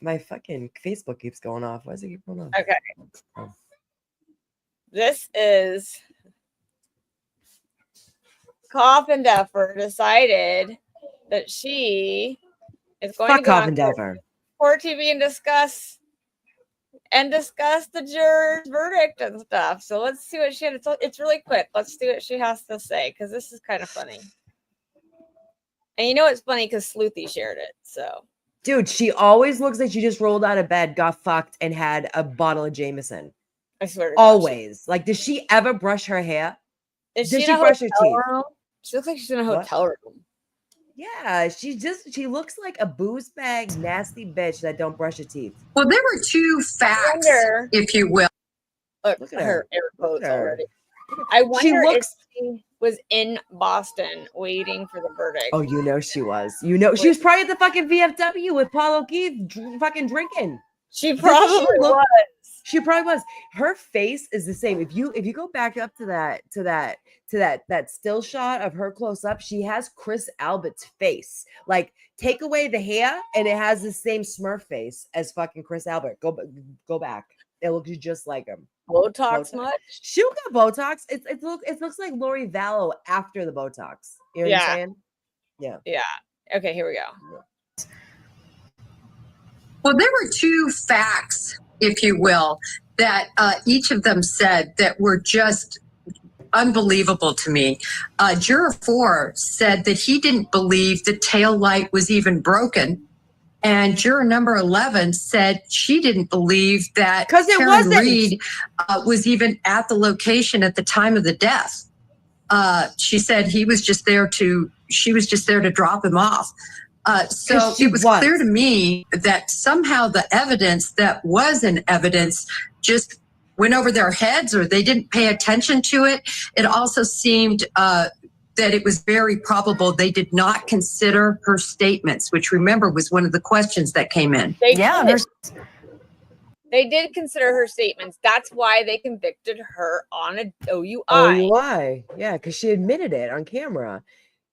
My fucking Facebook keeps going off. Why does it keep going off? Okay. Oh. This is Coffin Duffer decided that she is going to go Coffin on Duffer. Court TV and discuss the juror's verdict and stuff. So let's see what she had. It's really quick. Let's see what she has to say because this is kind of funny. And you know it's funny because Sleuthy shared it. So, dude, she always looks like she just rolled out of bed, got fucked, and had a bottle of Jameson. I swear to God, always. Like, does she ever brush her hair? Does she in a brush her hotel teeth? room? She looks like she's in a What? hotel room. Yeah, she looks like a booze bag, nasty bitch that don't brush her teeth. Well, there were 2 facts, if you will. Look at her her. air quotes Look at her. already. I wonder looks- if she was in Boston waiting for the verdict. Oh, you know she was. You know she was probably at the fucking VFW with Paul O'Keefe fucking drinking. She probably was. She probably was. Her face is the same. If you go back up to that still shot of her close up, she has Chris Albert's face. Like, take away the hair and it has the same Smurf face as fucking Chris Albert. Go back. It looks just like him. Botox much? She got Botox. It looks like Lori Vallow after the Botox. You know what I'm saying? Yeah. Yeah. Okay, here we go. Well, there were 2 facts, if you will, that each of them said that were just unbelievable to me. Juror 4 said that he didn't believe the tail light was even broken. And juror number 11 said she didn't believe that Karen Reed was even at the location at the time of the death. She said she was just there to drop him off. So it was clear to me that somehow the evidence that was in evidence just went over their heads or they didn't pay attention to it. It also seemed that it was very probable they did not consider her statements, which remember was one of the questions that came in. They did consider her statements. That's why they convicted her on a OUI. OUI. Yeah, because she admitted it on camera.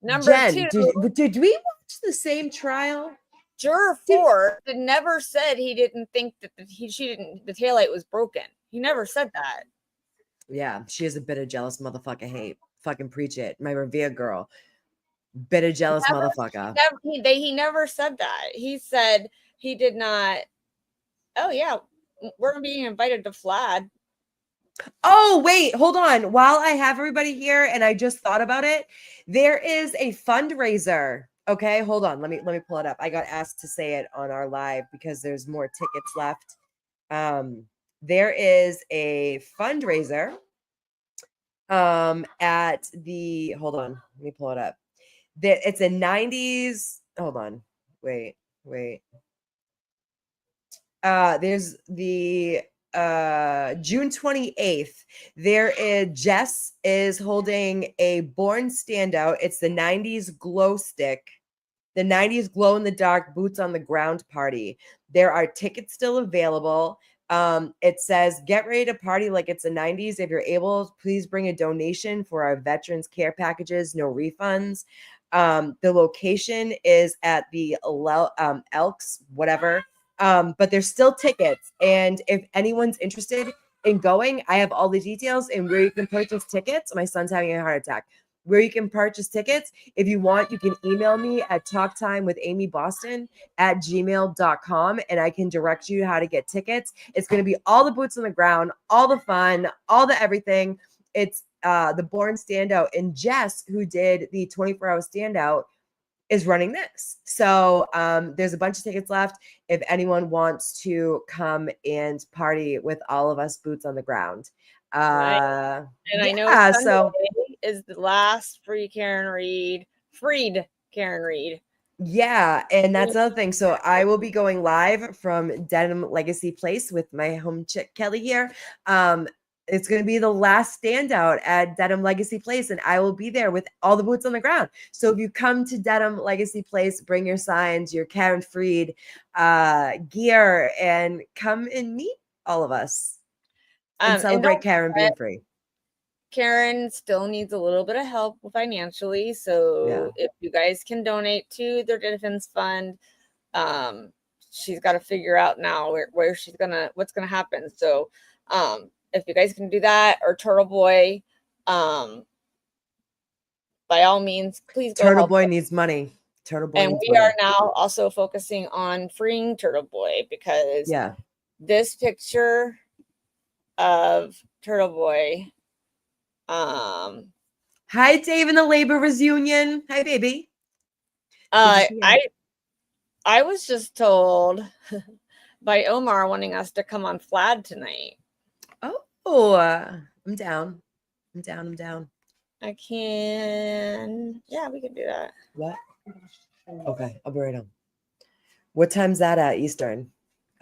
Number Jen, 2. did we watch the same trial? Juror 4 never said he didn't think that the taillight was broken. He never said that. Yeah, she is a bitter, jealous motherfucker. Hate. Fucking preach it. My revered girl. Bitter, jealous motherfucker. He never said that. He said he did not. Oh, yeah. We're being invited to Flad. Oh, wait, hold on. While I have everybody here and I just thought about it, there is a fundraiser. Okay, hold on. Let me pull it up. I got asked to say it on our live because there's more tickets left. There is a fundraiser at the, hold on, let me pull it up. It's a 90s, hold on, wait. There's the June 28th, Jess is holding a Born Standout. It's the 90s glow stick, the 90s glow in the dark boots on the ground party. There are tickets still available. It says, get ready to party like it's the 90s. If you're able, please bring a donation for our veterans care packages, no refunds. The location is at the Elks, whatever. But there's still tickets. And if anyone's interested in going, I have all the details and where you can purchase tickets. My son's having a heart attack. Where you can purchase tickets. If you want, you can email me at talktimewithamyboston@gmail.com and I can direct you how to get tickets. It's going to be all the boots on the ground, all the fun, all the everything. it's the Born Standout, and Jess, who did the 24-hour standout, is running this. So there's a bunch of tickets left if anyone wants to come and party with all of us boots on the ground. Right. And I know Sunday is the last freed Karen Reed. Yeah, and that's another thing. So I will be going live from Denim Legacy Place with my home chick Kelly here. It's going to be the last standout at Denim Legacy Place, and I will be there with all the boots on the ground. So if you come to Denim Legacy Place, bring your signs, your Karen Freed gear, and come and meet all of us and celebrate Karen being free. Karen still needs a little bit of help financially, so if you guys can donate to their defense fund, she's got to figure out now where she's what's gonna happen. So if you guys can do that, or Turtle Boy, by all means, please go Turtle help Boy them. needs money. Turtle Boy And needs we money. are now also focusing on freeing Turtle Boy, because this picture of Turtle Boy. Hi, Dave in the Laborers Union. Hi, baby. I was just told by Omar wanting us to come on Flad tonight. Oh, I'm down. I'm down. I can. Yeah, we can do that. What? Okay, I'll be right on. What time's that at Eastern?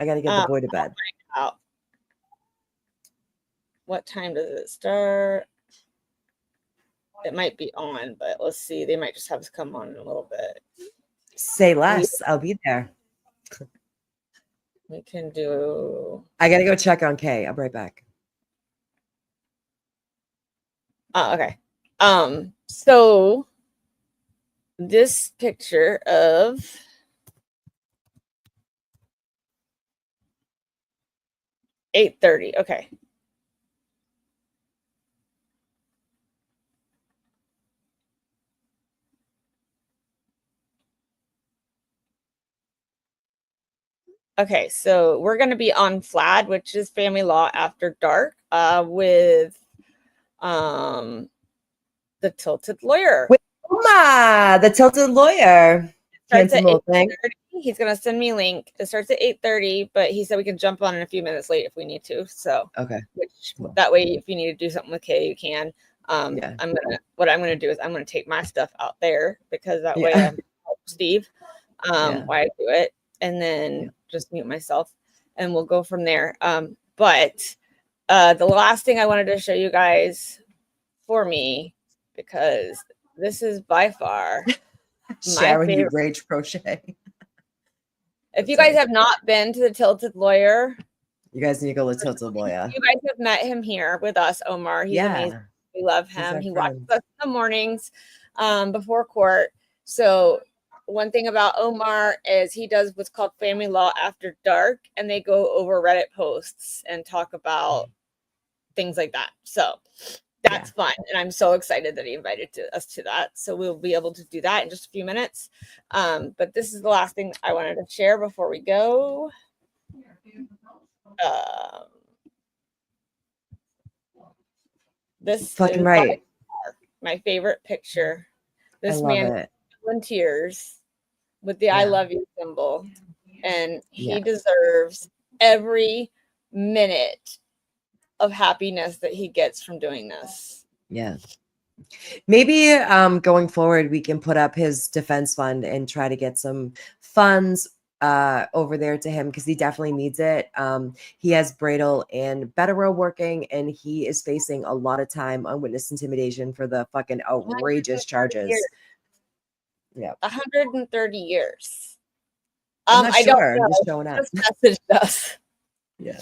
I got to get the boy to bed. What time does it start? It might be on, but let's see. They might just have us come on in a little bit. Say less. I'll be there. We can do. I got to go check on Kay. I'll be right back. Okay. So this picture of $8:30. Okay. Okay, so we're going to be on Flad, which is Family Law After Dark, with the Tilted Lawyer. With Oma, the Tilted Lawyer. Handsome little thing. He's going to send me a link. It starts at 8:30, but he said we can jump on in a few minutes late if we need to. So that way, if you need to do something with Kay, you can. What I'm gonna do is I'm gonna take my stuff out there, because that way I'm help Steve while I do it, and then just mute myself, and we'll go from there. But the last thing I wanted to show you guys for me, because this is by far Sharon, you rage crochet. If you guys have not been to the Tilted Lawyer, you guys need to go to Tilted Lawyer. You guys have met him here with us, Omar. He's amazing. We love him. He watches us in the mornings before court. So one thing about Omar is he does what's called Family Law After Dark, and they go over Reddit posts and talk about things like that. So that's fun, and I'm so excited that he invited us to that. So we'll be able to do that in just a few minutes. But this is the last thing I wanted to share before we go. This fucking is right. My favorite picture. This man it. in tears with the I love you symbol, and he deserves every minute of happiness that he gets from doing this. Yeah. Maybe going forward, we can put up his defense fund and try to get some funds over there to him, because he definitely needs it. He has Bradle and Betterrow working, and he is facing a lot of time on witness intimidation for the fucking outrageous charges. Yeah, 130 years. I'm not I sure. don't know. I'm just showing up. Just messaged us. Yeah.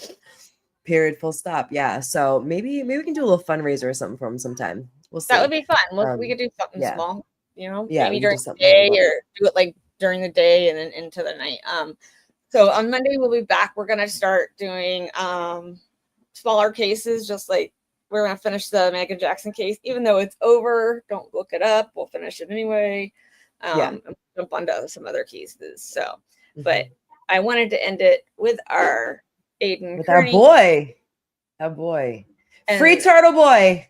Period. Full stop. Yeah. So maybe we can do a little fundraiser or something for him sometime. We'll see. That would be fun. We could do something small, Yeah, maybe during the day, or do it like during the day and then into the night. So on Monday we'll be back. We're gonna start doing smaller cases, just like we're gonna finish the Megan Jackson case, even though it's over. Don't look it up. We'll finish it anyway. And jump onto some other cases. So, but I wanted to end it with our Aiden, with Kearney. Our boy, and Free Turtle Boy.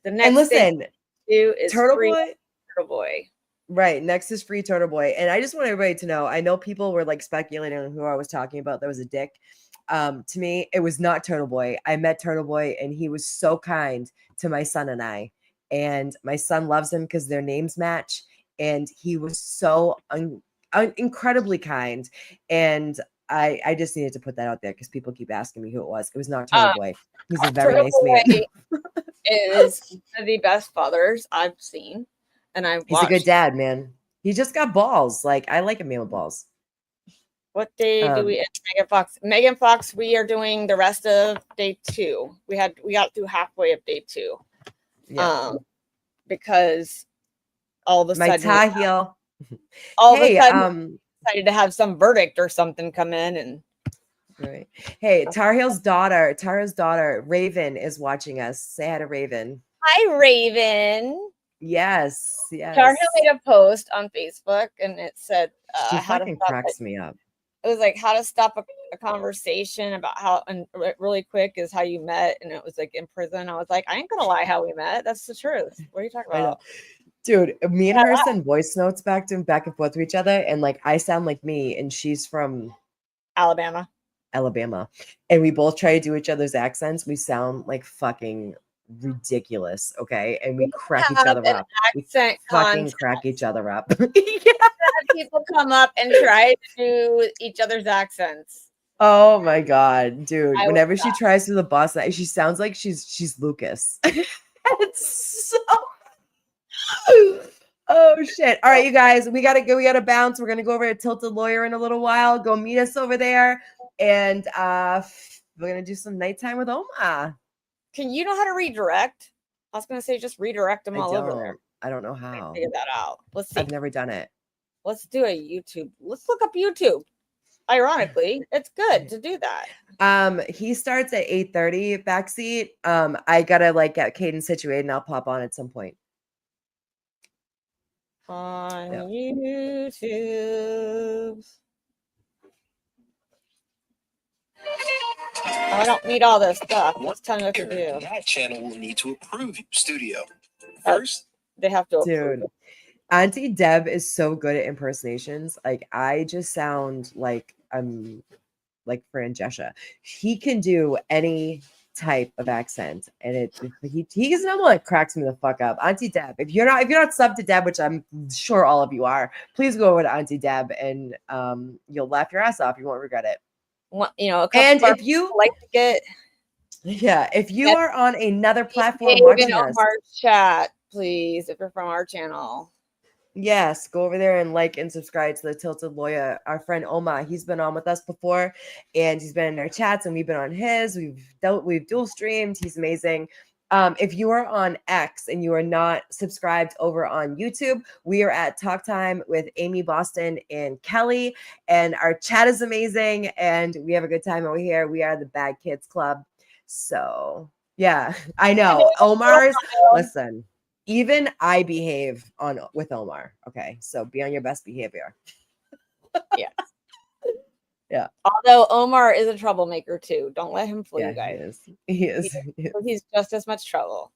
The next And listen, thing to do is Turtle free Boy. Turtle Boy. Right. Next is Free Turtle Boy. And I just want everybody to know, I know people were like speculating on who I was talking about. That was a dick. To me, it was not Turtle Boy. I met Turtle Boy and he was so kind to my son and I. And my son loves him because their names match. And he was so incredibly kind. And I just needed to put that out there because people keep asking me who it was. It was not Turtle Boy. He's a very Turtle nice man. Boy is one of the best fathers I've seen. And He's a good dad, man. He just got balls. Like, I like a man with balls. What day do we end Megan Fox? Megan Fox, we are doing the rest of day 2. We got through halfway of day 2. Yeah. Because all of a My sudden tie heel. all of a sudden decided to have some verdict or something come in and right. Hey, Tar Heel's daughter, Raven is watching us. Say hi to Raven. Hi, Raven. Yes, yes. Tar Heel made a post on Facebook and it said She how to fucking stop cracks it. me up. It was like how to stop a conversation about how, and really quick is how you met, and it was like in prison. I was like, I ain't gonna lie how we met. That's the truth. What are you talking I know. about? Dude, me and her send voice notes back and forth to each other, and like I sound like me, and she's from Alabama. And we both try to do each other's accents. We sound like fucking ridiculous, okay? And we crack each other up. We fucking crack each other up. People come up and try to do each other's accents. Oh my god, dude! I Whenever would she tries to the boss, she sounds like she's Lucas. It's so. Oh shit! All right, you guys, we gotta go. We gotta bounce. We're gonna go over to Tilted Lawyer in a little while. Go meet us over there, and we're gonna do some nighttime with Oma. Can you know how to redirect? I was gonna say just redirect them all over there. I don't know how. Figure that out. Let's see. I've never done it. Let's do a YouTube. Let's look up YouTube. Ironically, it's good to do that. He starts at 8:30 backseat. I gotta like get Caden situated and I'll pop on at some point. On YouTube. I don't need all this stuff. Let's tell me what to do. That channel will need to approve Studio. First, they have to approve. Dude, Auntie Deb is so good at impersonations. Like I just sound like I'm like Franjesha. He can do any type of accent, and he's the one that cracks me the fuck up. Auntie Deb, if you're not subbed to Deb, which I'm sure all of you are, please go over to Auntie Deb and you'll laugh your ass off. You won't regret it. And if you like to get, if you are on another platform Dave watching in us, our chat, please, if you're from our channel. yes, go over there and like and subscribe to the Tilted Lawyer. Our friend Oma, he's been on with us before, and he's been in our chats, and we've been on his. We've dual streamed. He's amazing. If you are on X and you are not subscribed over on YouTube, we are at Talk Time with Amy Boston and Kelly, and our chat is amazing, and we have a good time over here. We are the Bad Kids Club. So yeah, I know Omar's. Listen. Even I behave with Omar. Okay, so be on your best behavior. Yeah. Yeah. Although Omar is a troublemaker too. Don't let him fool you guys. He is. He's just as much trouble.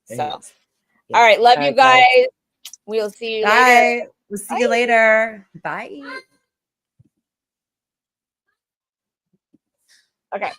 He So, is. all right, love All you right, guys. guys. We'll see you Bye. later. We'll see you later. Bye. Okay.